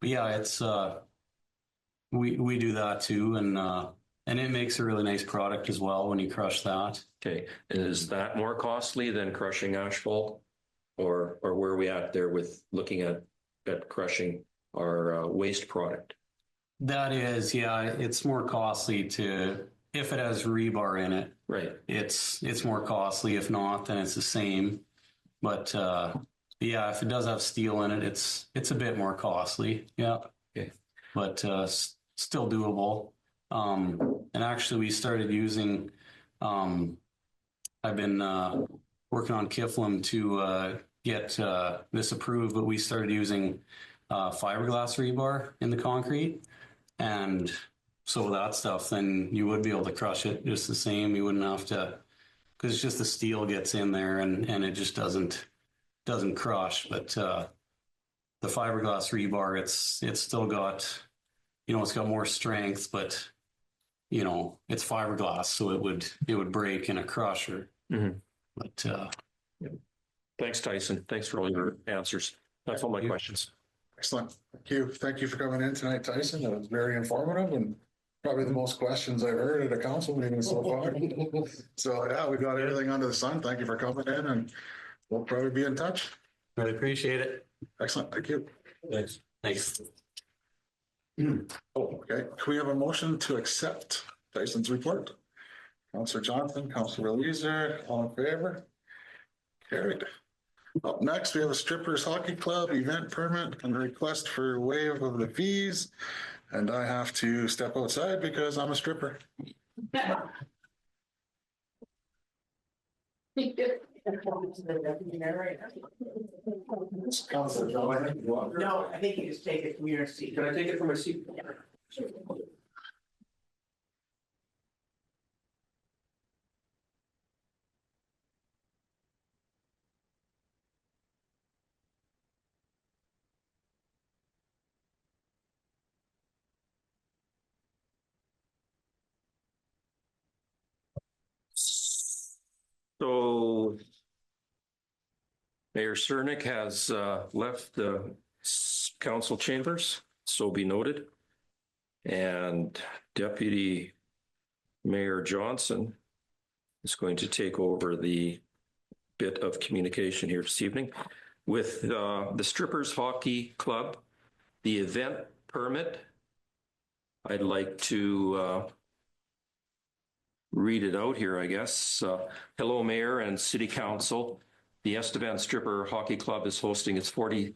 yeah, it's we do that too, and it makes a really nice product as well when you crush that. Okay, and is that more costly than crushing asphalt, or where are we at there with looking at crushing our waste product? That is, yeah, it's more costly if it has rebar in it. Right. It's more costly. If not, then it's the same. But yeah, if it does have steel in it, it's a bit more costly. Yeah. Okay. But still doable. And actually, we started using. I've been working on Kiflim to get this approved, but we started using fiberglass rebar in the concrete, and so that stuff, then you would be able to crush it just the same. You wouldn't have to, because it's just the steel gets in there and it just doesn't crush. But the fiberglass rebar, it's still got, it's got more strength, but it's fiberglass, so it would break in a crusher. Mm-hmm. But thanks, Tyson. Thanks for all your answers. That's all my questions. Excellent. Thank you for coming in tonight, Tyson. It was very informative and probably the most questions I've heard at a council meeting so far. So yeah, we got everything under the sun. Thank you for coming in, and we'll probably be in touch. Really appreciate it. Excellent. Thank you. Thanks. Oh, okay. Can we have a motion to accept Tyson's report? Councillor Johnson, Councillor Leeser, all in favor? Carried. Up next, we have a Strippers Hockey Club event permit and request for waive of the fees. And I have to step outside because I'm a stripper. Councillor Johnson, No, I think you just take it from your seat. Can I take it from my seat? Yeah. So Mayor Cernick has left the council chambers, so be noted. And Deputy Mayor Johnson is going to take over the bit of communication here this evening with the Strippers Hockey Club, the event permit. I'd like to read it out here, I guess. Hello, Mayor and City Council. the Estevan Stripper Hockey Club is hosting its 41st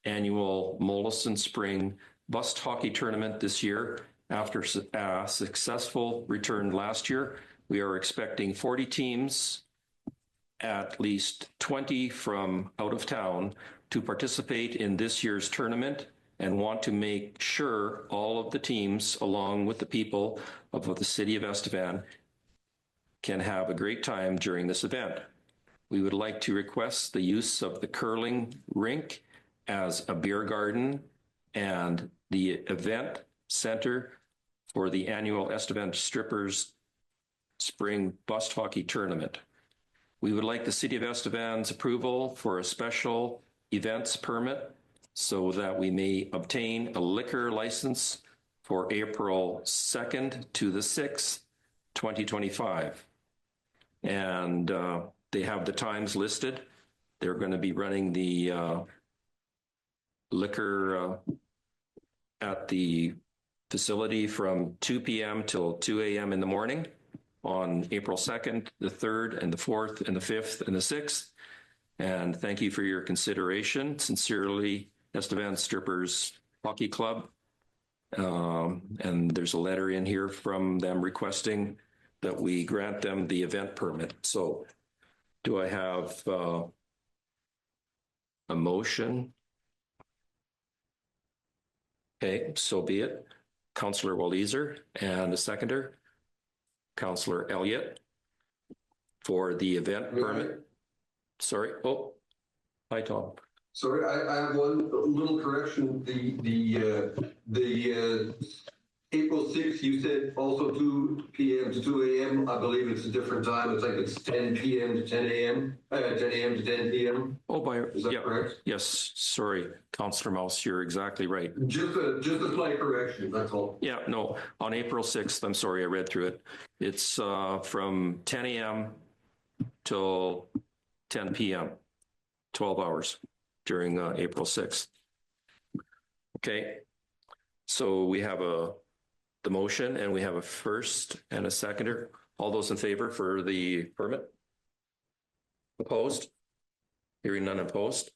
annual Molison Spring Bust Hockey Tournament this year. After a successful return last year, we are expecting 40 teams, at least 20 from out of town, to participate in this year's tournament, and want to make sure all of the teams, along with the people of the city of Estevan, can have a great time during this event. We would like to request the use of the curling rink as a beer garden and the event center for the annual Estevan Strippers Spring Bust Hockey Tournament. We would like the City of Estevan's approval for a special events permit so that we may obtain a liquor license for April 2nd to the 6th, 2025. And they have the times listed. They're going to be running the liquor at the facility from 2 p.m. till 2 a.m. in the morning on April 2nd, the 3rd, and the 4th, and the 5th, and the 6th. And thank you for your consideration. Sincerely, Estevan Strippers Hockey Club. And there's a letter in here from them requesting that we grant them the event permit. So do I have a motion? Okay, so be it. Councillor Walliser, and a seconder, Councillor Elliott, for the event permit. Sorry. Oh, hi, Tom. Sorry, I have one little correction. The April 6th, you said also 2 p.m. to 2 a.m. I believe it's a different time. It's like it's 10 p.m. to 10 a.m. 10 a.m. to 10 p.m. Oh, Is that correct? Yes, sorry, Councillor Mouse, you're exactly right. Just a slight correction, that's all. Yeah, no, on April 6th, I'm sorry, I read through it. It's from 10 a.m. till 10 p.m., 12 hours during April 6th. Okay, so we have the motion, and we have a first and a seconder. All those in favor for the permit? Opposed? Hearing none opposed.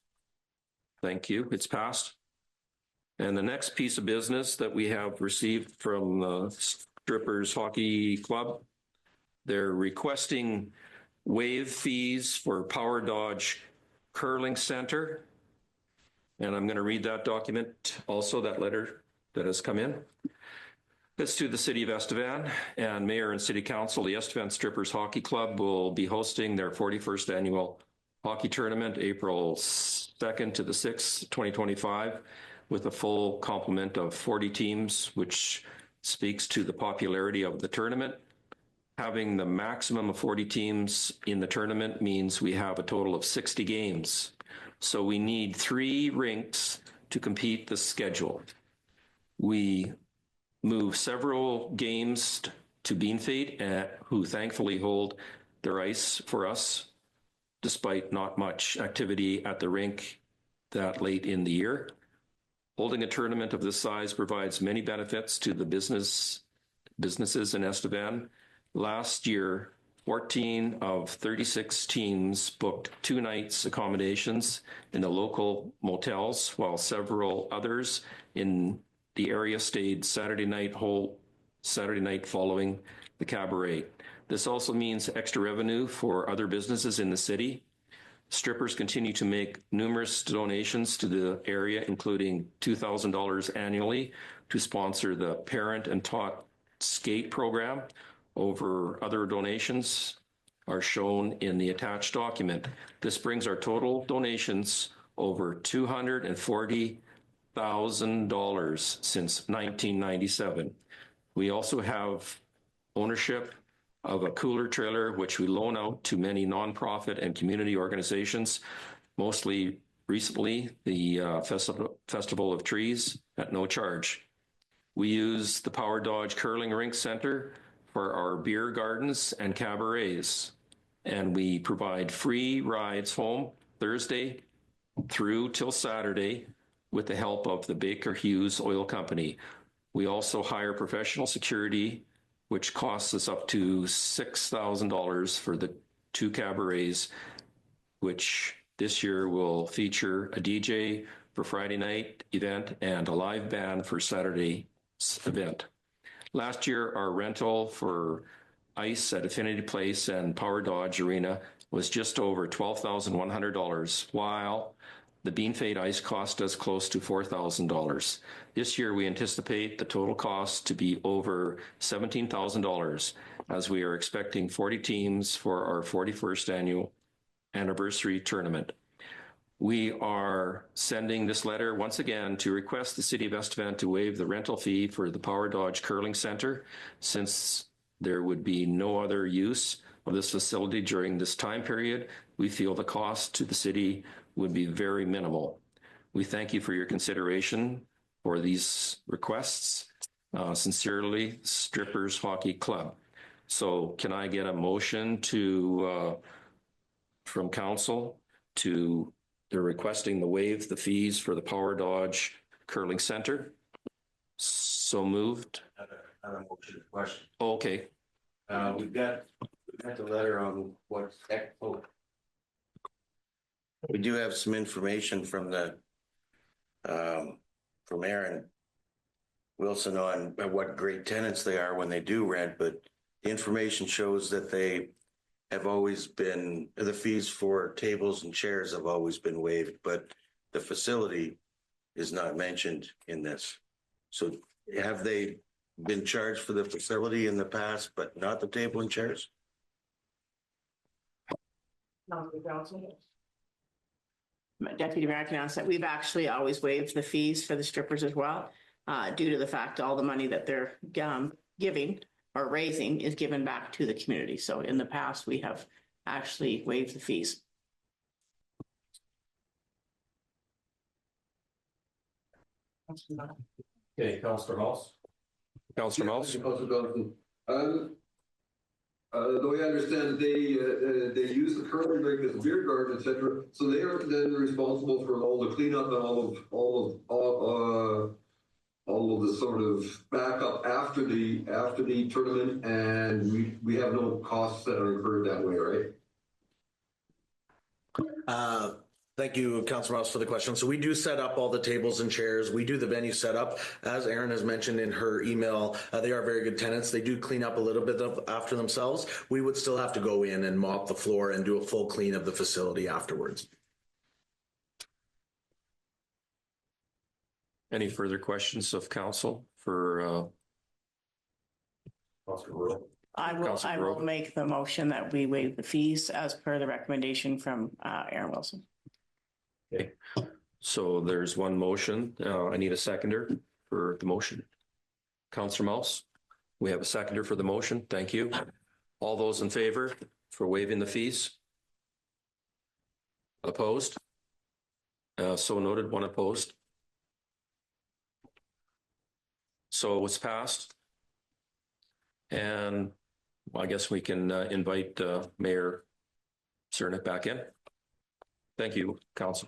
Thank you. It's passed. And the next piece of business that we have received from the Strippers Hockey Club, they're requesting waive fees for Power Dodge Curling Center. And I'm going to read that document, also that letter that has come in. It's to the City of Estevan and Mayor and City Council. The Estevan Strippers Hockey Club will be hosting their 41st annual hockey tournament, April 2nd to the 6th, 2025, with a full complement of 40 teams, which speaks to the popularity of the tournament. Having the maximum of 40 teams in the tournament means we have a total of 60 games. So we need 3 rinks to compete the schedule. We move several games to Beanfeed, who thankfully hold their ice for us, despite not much activity at the rink that late in the year. Holding a tournament of this size provides many benefits to the businesses in Estevan. Last year, 14 of 36 teams booked 2 nights accommodations in the local motels, while several others in the area stayed Saturday night following the cabaret. This also means extra revenue for other businesses in the city. Strippers continue to make numerous donations to the area, including $2,000 annually to sponsor the Parent and Taught Skate program. Over other donations are shown in the attached document. This brings our total donations over $240,000 since 1997. We also have ownership of a cooler trailer, which we loan out to many nonprofit and community organizations, mostly recently the Festival of Trees at no charge. We use the Power Dodge Curling Rink Center for our beer gardens and cabarets, and we provide free rides home Thursday through till Saturday with the help of the Baker Hughes Oil Company. We also hire professional security, which costs us up to $6,000 for the 2 cabarets, which this year will feature a DJ for Friday night event and a live band for Saturday's event. Last year, our rental for ice at Affinity Place and Power Dodge Arena was just over $12,100, while the Bean Fade ice cost us close to $4,000. This year, we anticipate the total cost to be over $17,000, as we are expecting 40 teams for our 41st annual anniversary tournament. We are sending this letter once again to request the City of Estevan to waive the rental fee for the Power Dodge Curling Center, since there would be no other use of this facility during this time period. We feel the cost to the city would be very minimal. We thank you for your consideration for these requests. Sincerely, Strippers Hockey Club. So can I get a motion to from council to they're requesting the waive the fees for the Power Dodge Curling Center? So moved. Another motion question. Oh, okay. We've got the letter on what's we do have some information from the from Aaron Wilson on what great tenants they are when they do rent, but the information shows that they have always been, the fees for tables and chairs have always been waived, but the facility is not mentioned in this. So have they been charged for the facility in the past, but not the table and chairs? Deputy Mayor can announce that we've actually always waived the fees for the strippers as well, due to the fact all the money that they're giving or raising is given back to the community. So in the past, we have actually waived the fees. Okay, Councillor Moss. Councillor Moss. The way I understand it, they use the curling rink as a beer garden, etc. So they are then responsible for all the cleanup and all of the sort of backup after the tournament, and we have no costs that are incurred that way, right? Thank you, Councilor Mouse, for the question. So we do set up all the tables and chairs. We do the venue setup. As Erin has mentioned in her email, they are very good tenants. They do clean up a little bit after themselves. We would still have to go in and mop the floor and do a full clean of the facility afterwards. Any further questions of council for I will make the motion that we waive the fees as per the recommendation from Aaron Wilson. Okay, so there's one motion. I need a seconder for the motion. Councillor Mouse, we have a seconder for the motion. Thank you. All those in favor for waiving the fees? Opposed? So noted, one opposed. So it's passed. And I guess we can invite Mayor Cernick back in. Thank you, Council.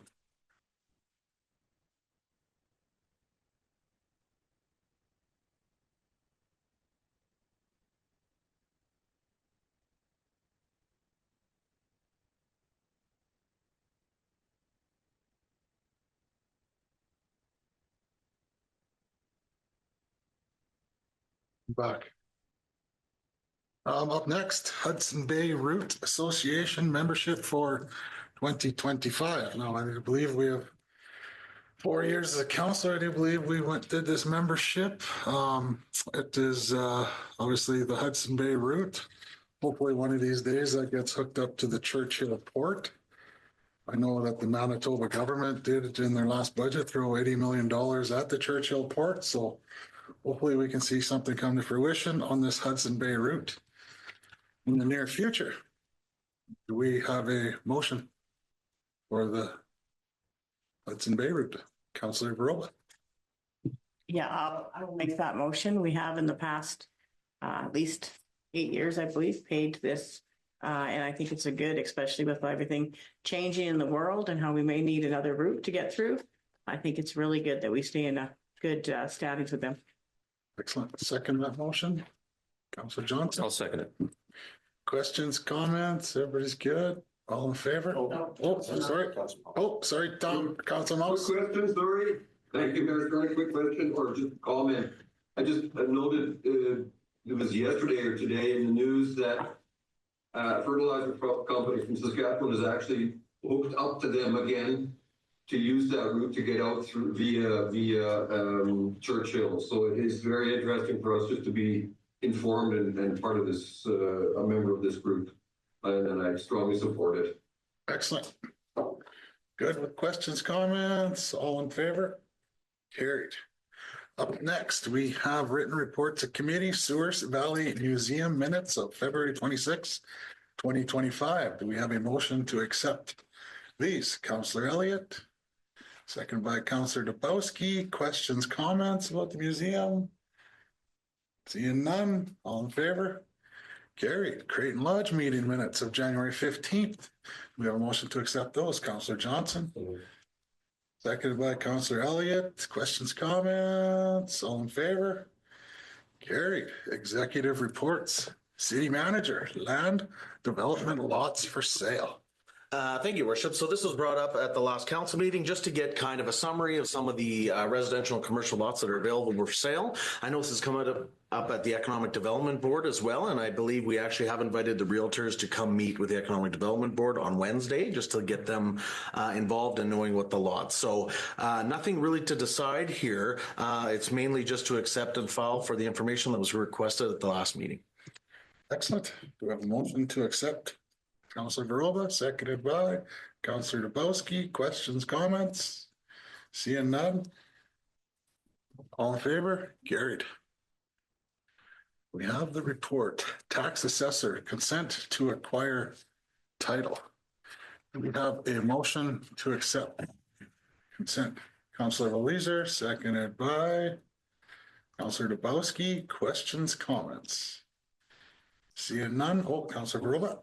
Back. Up next, Hudson Bay Route Association membership for 2025. Now, I believe we have 4 years as a councillor. I do believe we did this membership. It is obviously the Hudson Bay Route. Hopefully one of these days that gets hooked up to the Churchill Port. I know that the Manitoba government did in their last budget throw $80 million at the Churchill Port. So hopefully we can see something come to fruition on this Hudson Bay route in the near future. Do we have a motion for the Hudson Bay route? Councillor Baroba. Yeah, I will make that motion. We have in the past at least 8 years, I believe, paid this. And I think it's a good, especially with everything changing in the world and how we may need another route to get through. I think it's really good that we stay in a good standings with them. Excellent. Second that motion. Councillor Johnson. I'll second it. Questions, comments? Everybody's good? All in favor? Oh, sorry. Oh, sorry, Tom, Council Quick Mouse. question, sorry. Thank you, Mayor. Very quick question or just comment. I noted it was yesterday or today in the news that fertilizer company from Saskatchewan is actually hooked up to them again to use that route to get out through via Churchill. So it is very interesting for us just to be informed and part of this, a member of this group. And I strongly support it. Excellent. Good with questions, comments, all in favor? Carried. Up next, we have written reports of committee, Sewers Valley Museum minutes of February 26, 2025. Do we have a motion to accept these? Councillor Elliott, second by Councillor Dubowski. Questions, comments about the museum? Seeing none, all in favor? Carried. Creighton Lodge meeting minutes of January 15th. We have a motion to accept those. Councillor Johnson. Seconded by Councillor Elliott. Questions, comments? All in favor? Carried. Executive reports. City manager, land development lots for sale. Thank you, Worship. So this was brought up at the last council meeting just to get kind of a summary of some of the residential and commercial lots that are available for sale. I know this is coming up at the Economic Development Board as well, and I believe we actually have invited the realtors to come meet with the Economic Development Board on Wednesday just to get them involved in knowing what the lots. So nothing really to decide here. It's mainly just to accept and file for the information that was requested at the last meeting. Excellent. Do we have a motion to accept? Councillor Garoba, seconded by Councillor Dubowski. Questions, comments? Seeing none. All in favor? Carried. We have the report. Tax assessor consent to acquire title. We have a motion to accept consent. Councillor Valizer, seconded by Councillor Dubowski. Questions, comments? Seeing none. Oh, Councillor Garoba.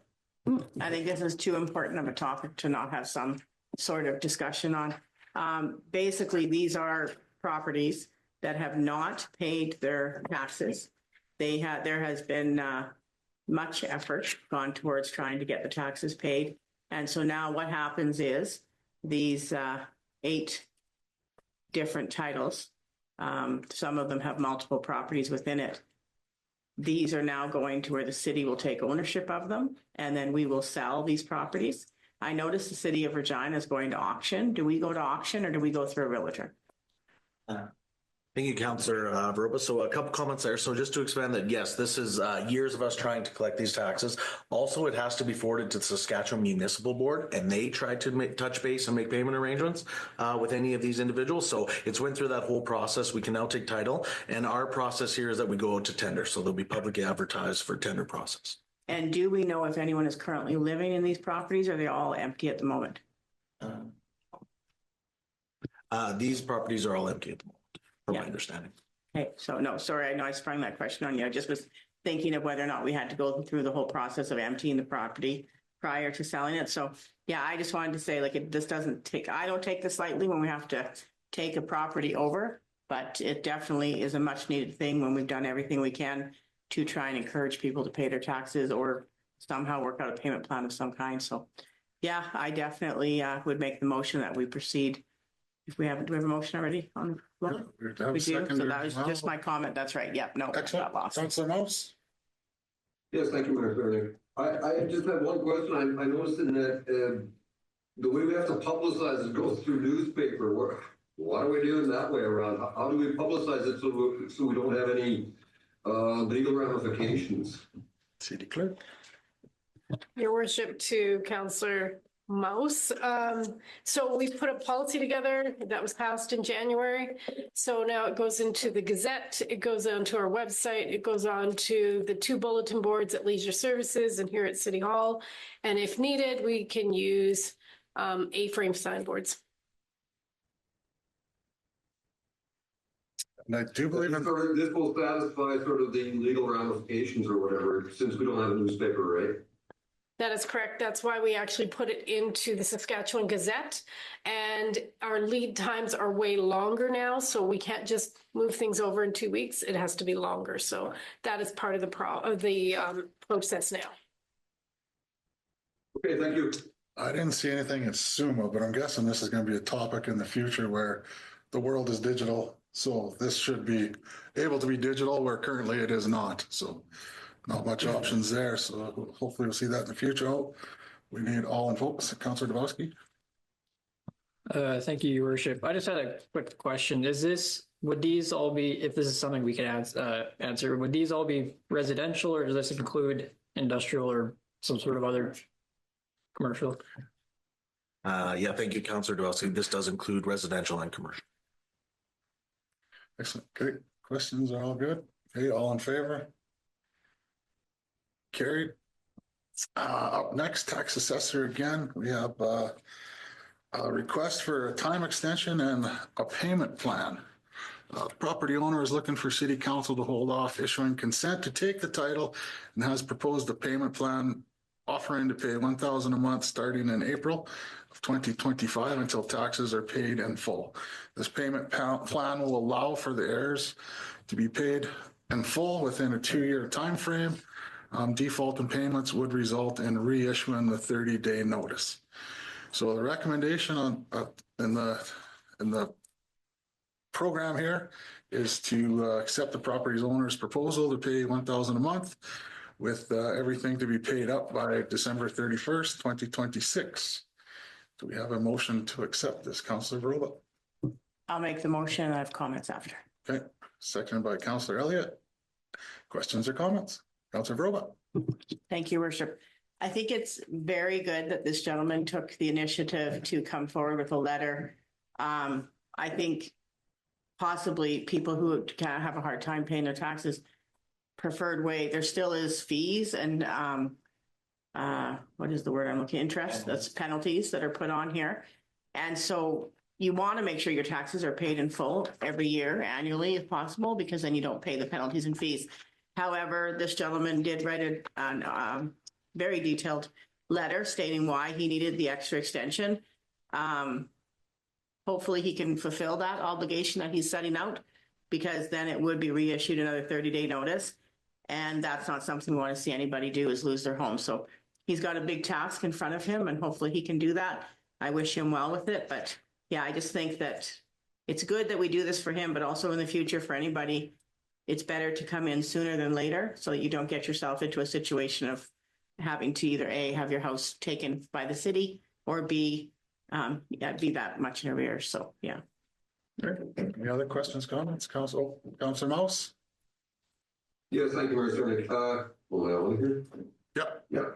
I think this is too important of a topic to not have some sort of discussion on. Basically, these are properties that have not paid their taxes. There has been much effort gone towards trying to get the taxes paid. And so now what happens is these 8 different titles, some of them have multiple properties within it. These are now going to where the city will take ownership of them, and then we will sell these properties. I noticed the city of Regina is going to auction. Do we go to auction or do we go through a realtor? Thank you, Councillor Verba. So a couple comments there. So just to expand that, yes, this is years of us trying to collect these taxes. Also, it has to be forwarded to the Saskatchewan Municipal Board, and they tried to touch base and make payment arrangements with any of these individuals. So it's went through that whole process. We can now take title, and our process here is that we go out to tender. So they'll be publicly advertised for tender process. And do we know if anyone is currently living in these properties, or are they all empty at the moment? These properties are all empty at the moment. From my understanding. Okay, so no, sorry, I know I sprung that question on you. I just was thinking of whether or not we had to go through the whole process of emptying the property prior to selling it. So yeah, I just wanted to say, like, this doesn't take, I don't take this lightly when we have to take a property over, but it definitely is a much needed thing when we've done everything we can to try and encourage people to pay their taxes or somehow work out a payment plan of some kind. So yeah, I definitely would make the motion that we proceed. If we haven't, do we have a motion already on the floor? Yeah, We do, so that was just my comment. That's right. Yep, no, excellent. got lost. Councillor Mouse. Yes, thank you, Mayor Sperling. I just have one question. I noticed in that the way we have to publicize it goes through newspaper. What are we doing that way around? How do we publicize it so we don't have any legal ramifications? City Clerk. Your worship, to Councillor Mouse. So we've put a policy together that was passed in January. So now it goes into the Gazette, it goes onto our website, it goes on to the 2 bulletin boards at Leisure Services and here at City Hall. And if needed, we can use A-frame signboards. And I do believe this will satisfy sort of the legal ramifications or whatever, since we don't have a newspaper, right? That is correct. That's why we actually put it into the Saskatchewan Gazette, and our lead times are way longer now. So we can't just move things over in 2 weeks. It has to be longer. So that is part of the process now. Okay, thank you. I didn't see anything in SUMA, but I'm guessing this is going to be a topic in the future where the world is digital. So this should be able to be digital where currently it is not. So not much options there. So hopefully we'll see that in the future. Oh, we need all in focus. Councillor Dubowski. Thank you, Your Worship. I just had a quick question. Would these all be, if this is something we can answer, would these all be residential or does this include industrial or some sort of other commercial? Yeah, thank you, Councillor Dwelski. This does include residential and commercial. Excellent. Okay. Questions are all good. Okay. All in favor? Carried. Up next, tax assessor again. We have a request for a time extension and a payment plan. Property owner is looking for city council to hold off issuing consent to take the title and has proposed a payment plan offering to pay $1,000 a month starting in April of 2025 until taxes are paid in full. This payment plan will allow for the heirs to be paid in full within a 2-year time frame. Default in payments would result in reissuing the 30-day notice. So the recommendation in the program here is to accept the property's owner's proposal to pay $1,000 a month with everything to be paid up by December 31st, 2026. Do we have a motion to accept this? Councillor Verova. I'll make the motion and I have comments after. Okay, seconded by Councillor Elliott. Questions or comments? Councillor Verova. Thank you, Worship. I think it's very good that this gentleman took the initiative to come forward with a letter. I think possibly people who can have a hard time paying their taxes, preferred way, there still is fees and what is the word I'm looking, interest, that's penalties that are put on here. And so you want to make sure your taxes are paid in full every year, annually if possible, because then you don't pay the penalties and fees. However, this gentleman did write a very detailed letter stating why he needed the extra extension. Hopefully he can fulfill that obligation that he's setting out, because then it would be reissued another 30-day notice. And that's not something we want to see anybody do, is lose their home. So he's got a big task in front of him and hopefully he can do that. I wish him well with it. But yeah, I just think that it's good that we do this for him, but also in the future for anybody, it's better to come in sooner than later so that you don't get yourself into a situation of having to either A, have your house taken by the city, or B, be that much in arrears. So yeah. Any other questions, comments? Councillor Mouse? Yes, thank you, Mr. Will I on here? Yep. Yeah.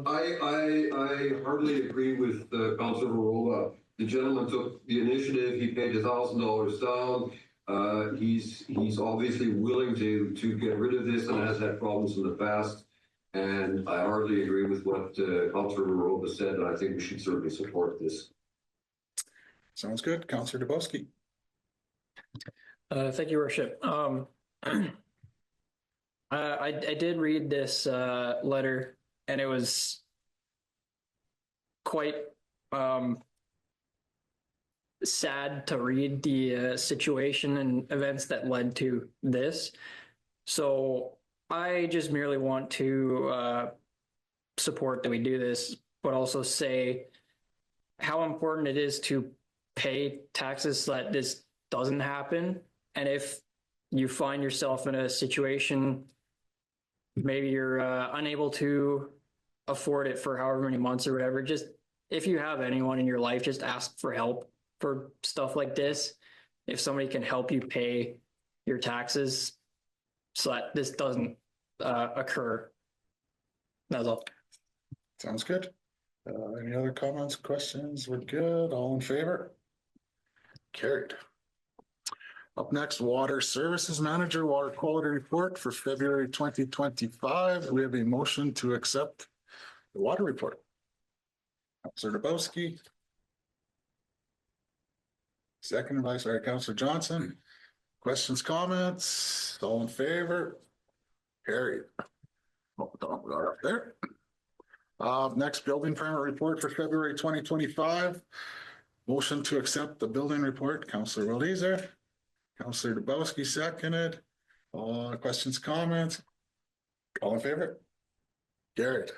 I hardly agree with Councillor Rolla. The gentleman took the initiative. He paid $1,000 down. He's obviously willing to get rid of this and has had problems in the past. And I hardly agree with what Councillor Rolla said. And I think we should certainly support this. Sounds good. Councillor Dubowski. Thank you, Worship. I did read this letter, and it was quite sad to read the situation and events that led to this. So I just merely want to support that we do this, but also say how important it is to pay taxes so that this doesn't happen. And if you find yourself in a situation, maybe you're unable to afford it for however many months or whatever, just if you have anyone in your life, just ask for help for stuff like this. If somebody can help you pay your taxes so that this doesn't occur. That's all. Sounds good. Any other comments, questions? We're good. All in favor? Carried. Up next, Water Services Manager, Water Quality Report for February 2025. We have a motion to accept the water report. Councillor Dubowski. Second by Councillor Johnson. Questions, comments? All in favor? Carried. Oh, up there. Next, building permit report for February 2025. Motion to accept the building report. Councillor Walizer. Councillor Dubowski seconded. Questions, comments? All in favor? Carried.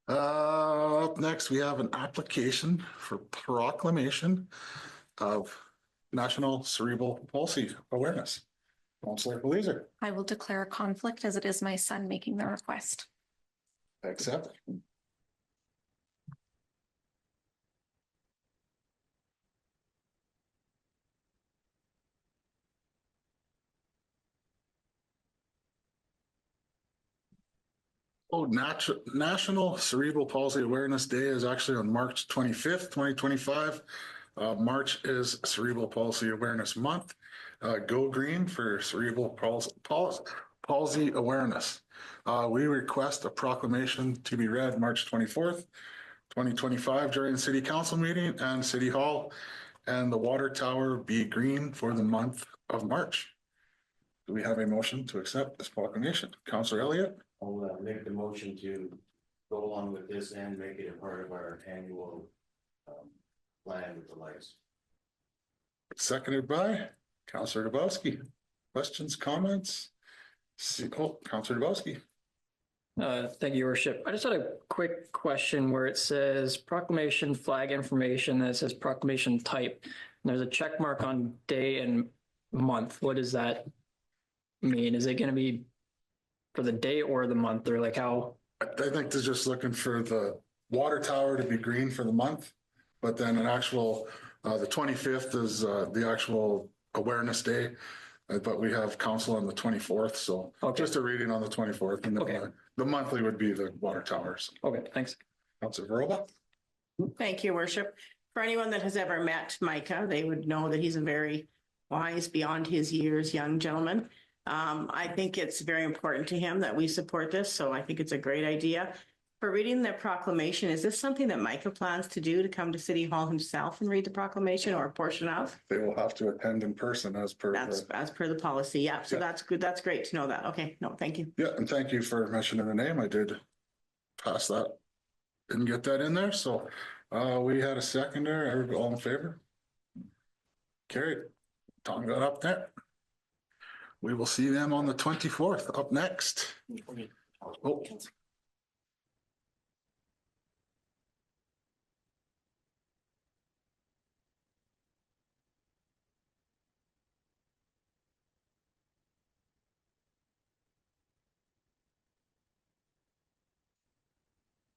Up next, we have an application for proclamation of National Cerebral Palsy Awareness. Councillor Belizer, I will declare a conflict as it is my son making the request. accept. Oh, National Cerebral Palsy Awareness Day is actually on March 25th, 2025. March is Cerebral Palsy Awareness Month. Go green for cerebral palsy awareness. We request a proclamation to be read March 24th, 2025 during the City Council meeting and City Hall, and the water tower be green for the month of March. Do we have a motion to accept this proclamation? Councillor Elliott? I'll make the motion to go along with this and make it a part of our annual plan with the lights. Seconded by Councillor Dabowski. Questions, comments? Councillor Dabowski. Thank you, Your Worship. I just had a quick question where it says proclamation flag information, and it says proclamation type. And there's a check mark on day and month. What does that mean? Is it going to be for the day or the month, or like how? I think they're just looking for the water tower to be green for the month, but then an actual, the 25th is the actual awareness day, but we have council on the 24th, so just a reading on the 24th, and the monthly would be the water towers. Okay, thanks. Councilor Verba. Thank you, Worship. For anyone that has ever met Micah, they would know that he's a very wise, beyond his years, young gentleman. I think it's very important to him that we support this, so I think it's a great idea. For reading the proclamation, is this something that Micah plans to do, to come to City Hall himself and read the proclamation, or a portion of? They will have to attend in person as per the policy. Yeah, so that's good. That's great to know that. Okay, no, thank you. Yeah, and thank you for mentioning the name. I did pass that. Didn't get that in there, so we had a seconder. Everybody all in favor? Carried. Tom got up there. We will see them on the 24th. Up next. Oh.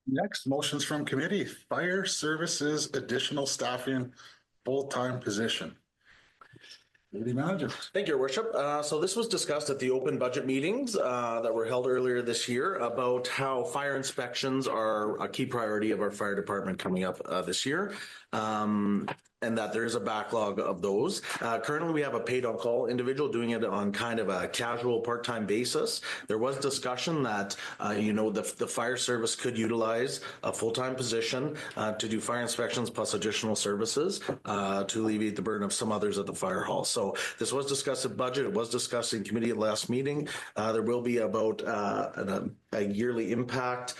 Next, motions from committee. Fire services additional staffing full-time position. Manager. Thank you, Your Worship. So this was discussed at the open budget meetings that were held earlier this year about how fire inspections are a key priority of our fire department coming up this year. And that there is a backlog of those. Currently, we have a paid-on-call individual doing it on kind of a casual part-time basis. There was discussion that, the fire service could utilize a full-time position to do fire inspections plus additional services to alleviate the burden of some others at the fire hall. So this was discussed at budget. It was discussed in committee at last meeting. There will be about a yearly impact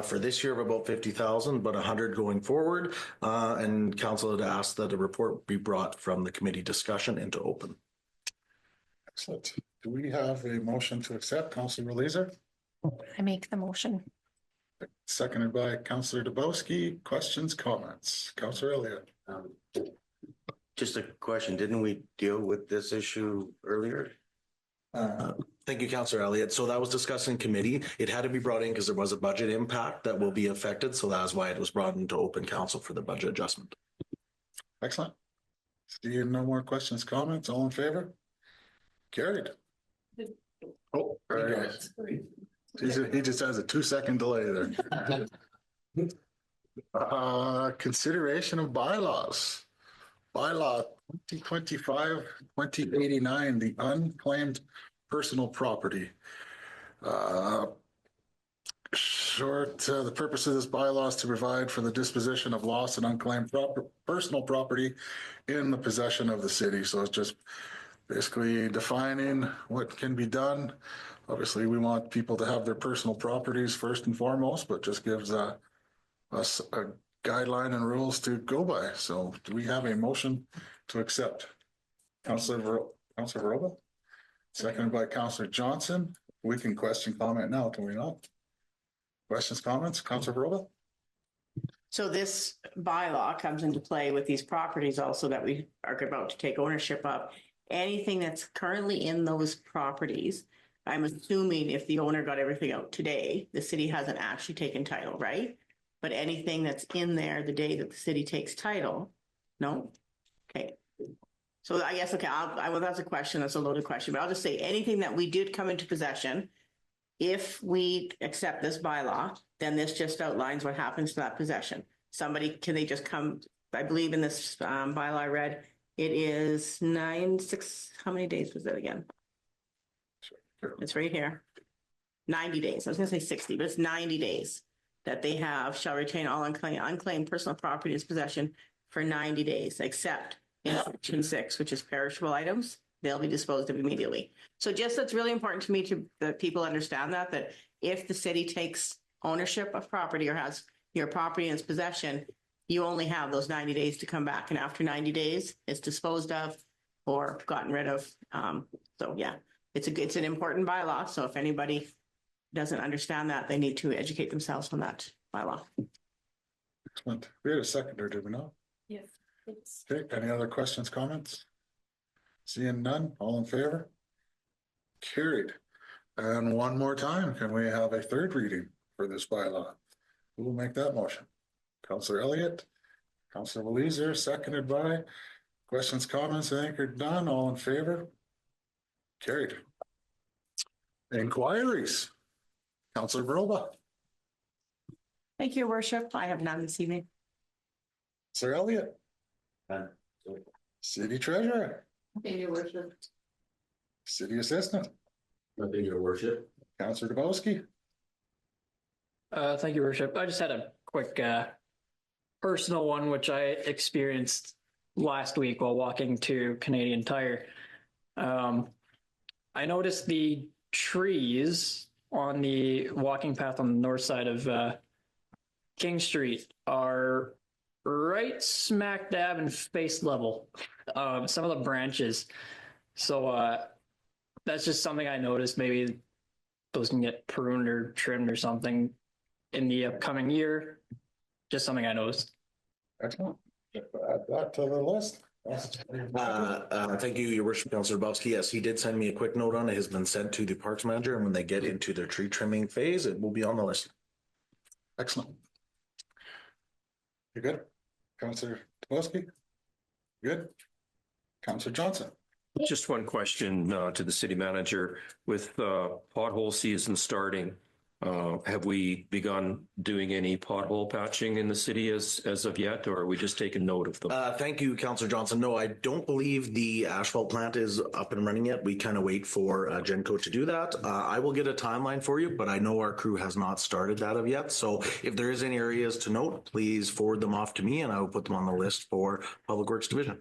for this year of about 50,000, but 100 going forward. And council had asked that a report be brought from the committee discussion into open. Excellent. Do we have a motion to accept? Councillor Belizer? I make the motion. Seconded by Councillor Dabowski. Questions, comments? Councillor Elliott. Just a question. Didn't we deal with this issue earlier? Thank you, Councillor Elliott. So that was discussed in committee. It had to be brought in because there was a budget impact that will be affected. So that's why it was brought into open council for the budget adjustment. Excellent. Seeing no more questions, comments, all in favor? Carried. Oh, right. He just has a 2-second delay there. Consideration of bylaws. Bylaw 2025-2089, the unclaimed personal property. The purpose of this bylaw is to provide for the disposition of lost and unclaimed personal property in the possession of the city. So it's just basically defining what can be done. Obviously, we want people to have their personal properties first and foremost, but just gives us a guideline and rules to go by. So do we have a motion to accept? Councillor Verba, seconded by Councillor Johnson. We can question comment now, can we not? Questions, comments? Councillor Verba? So this bylaw comes into play with these properties also that we are about to take ownership of. Anything that's currently in those properties, I'm assuming if the owner got everything out today, the city hasn't actually taken title, right? But anything that's in there the day that the city takes title, no? Okay. So I guess, okay, well, that's a question, that's a loaded question, but I'll just say anything that we did come into possession, if we accept this bylaw, then this just outlines what happens to that possession. Can they just come, I believe in this bylaw I read, it is how many days was it again? It's right here. 90 days. I was going to say 60, but it's 90 days that they shall retain all unclaimed personal property as possession for 90 days, except in section 6, which is perishable items. They'll be disposed of immediately. So just that's really important to me that people understand that if the city takes ownership of property or has your property in its possession, you only have those 90 days to come back. And after 90 days, it's disposed of or gotten rid of. So yeah, it's an important bylaw. So if anybody doesn't understand that, they need to educate themselves on that bylaw. Excellent. We had a seconder, did we not? Yes. Okay, any other questions, comments? Seeing none, all in favor? Carried. And one more time, can we have a third reading for this bylaw? Who will make that motion? Councillor Elliott, Councillor Walliser, seconded by. Questions, comments, I think are done. All in favor? Carried. Inquiries. Councillor Verba. Thank you, Your Worship. I have none this evening. Sir Elliott. City Treasurer. Thank you, Your Worship. City Assistant. Nothing, Your Worship. Councillor Dabowski. Thank you, Worship. I just had a quick personal one, which I experienced last week while walking to Canadian Tire. I noticed the trees on the walking path on the north side of King Street are right smack dab and face level. Some of the branches. So that's just something I noticed. Maybe those can get pruned or trimmed or something in the upcoming year. Just something I noticed. Excellent. Add that to the list. Thank you, Your Worship, Councillor Bobski. Yes, he did send me a quick note on it. It has been sent to the Parks Manager, and when they get into their tree trimming phase, it will be on the list. Excellent. You good? Councillor Dabowski? Good? Councillor Johnson? Just one question to the city manager. With pothole season starting, have we begun doing any pothole patching in the city as of yet, or are we just taking note of them? Thank you, Councillor Johnson. No, I don't believe the asphalt plant is up and running yet. We kind of wait for Genco to do that. I will get a timeline for you, but I know our crew has not started that of yet. So if there is any areas to note, please forward them off to me and I will put them on the list for Public Works Division.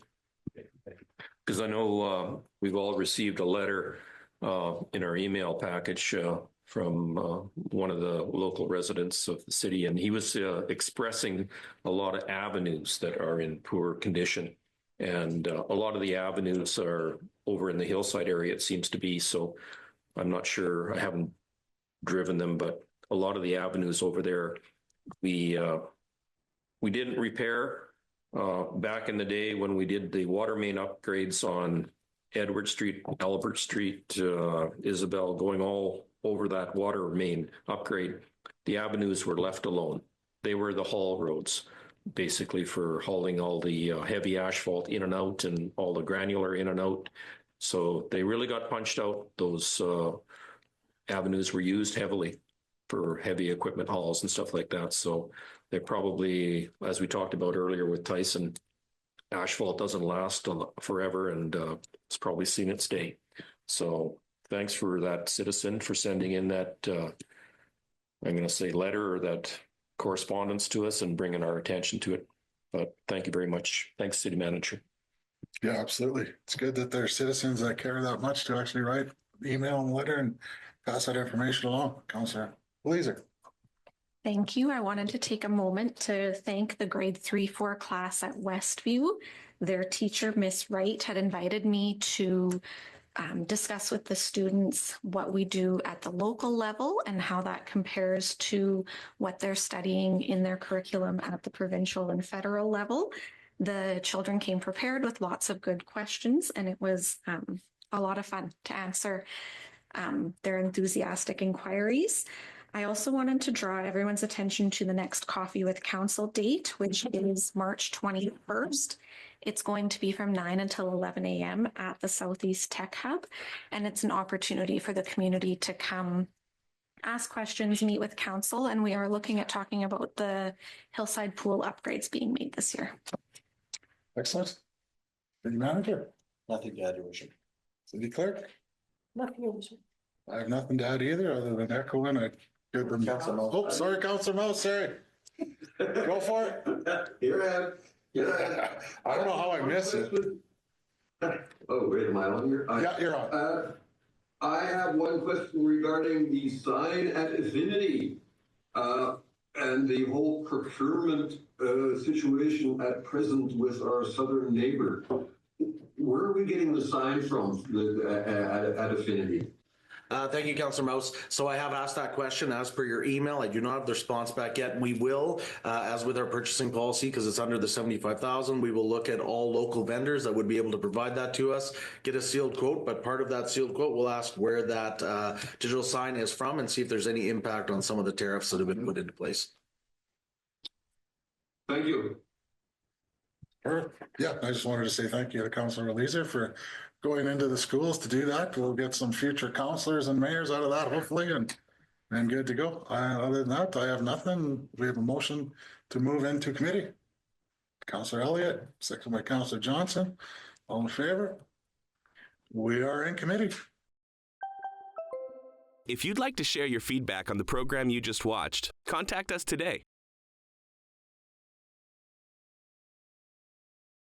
Because I know we've all received a letter in our email package from one of the local residents of the city, and he was expressing a lot of avenues that are in poor condition. And a lot of the avenues are over in the hillside area, it seems to be. So I'm not sure, I haven't driven them, but a lot of the avenues over there, we didn't repair back in the day when we did the water main upgrades on Edward Street, Albert Street, Isabel, going all over that water main upgrade. The avenues were left alone. They were the haul roads, basically for hauling all the heavy asphalt in and out and all the granular in and out. So they really got punched out. Those avenues were used heavily for heavy equipment hauls and stuff like that. So they're probably, as we talked about earlier with Tyson, asphalt doesn't last forever, and it's probably seen its day. So thanks for that citizen for sending in that, I'm going to say letter or that correspondence to us and bringing our attention to it. But thank you very much. Thanks, City Manager. Yeah, absolutely. It's good that there are citizens that care that much to actually write email and letter and pass that information along. Councillor Walliser. Thank you. I wanted to take a moment to thank the grade 3-4 class at Westview. Their teacher, Miss Wright, had invited me to discuss with the students what we do at the local level and how that compares to what they're studying in their curriculum at the provincial and federal level. The children came prepared with lots of good questions, and it was a lot of fun to answer their enthusiastic inquiries. I also wanted to draw everyone's attention to the next Coffee with Council date, which is March 21st. It's going to be from 9 until 11 a.m. at the Southeast Tech Hub, and it's an opportunity for the community to come ask questions, meet with council, and we are looking at talking about the hillside pool upgrades being made this year. Excellent. City Manager, Nothing to add, Your Worship. City Clerk. Nothing, Your Worship. I have nothing to add either, other than echoing. I give them. Oh, sorry, Councilor Mouse, sorry. Go for it. Here I am. I don't know how I missed it. Oh, wait, am I on here? Yeah, you're on. I have one question regarding the sign at Affinity, and the whole procurement, situation at present with our southern neighbor. Where are we getting the sign from at Affinity? Thank you, Councilor Mouse. So I have asked that question as per your email. I do not have the response back yet. We will, as with our purchasing policy, because it's under the 75,000, we will look at all local vendors that would be able to provide that to us, get a sealed quote, but part of that sealed quote, we'll ask where that digital sign is from and see if there's any impact on some of the tariffs that have been put into place. Thank you. Yeah, I just wanted to say thank you to Councilor Leeser for going into the schools to do that. We'll get some future councillors and mayors out of that, hopefully, and good to go. Other than that, I have nothing. We have a motion to move into committee. Councilor Elliott, second by Councilor Johnson. All in favor? We are in committee. If you'd like to share your feedback on the program you just watched, contact us today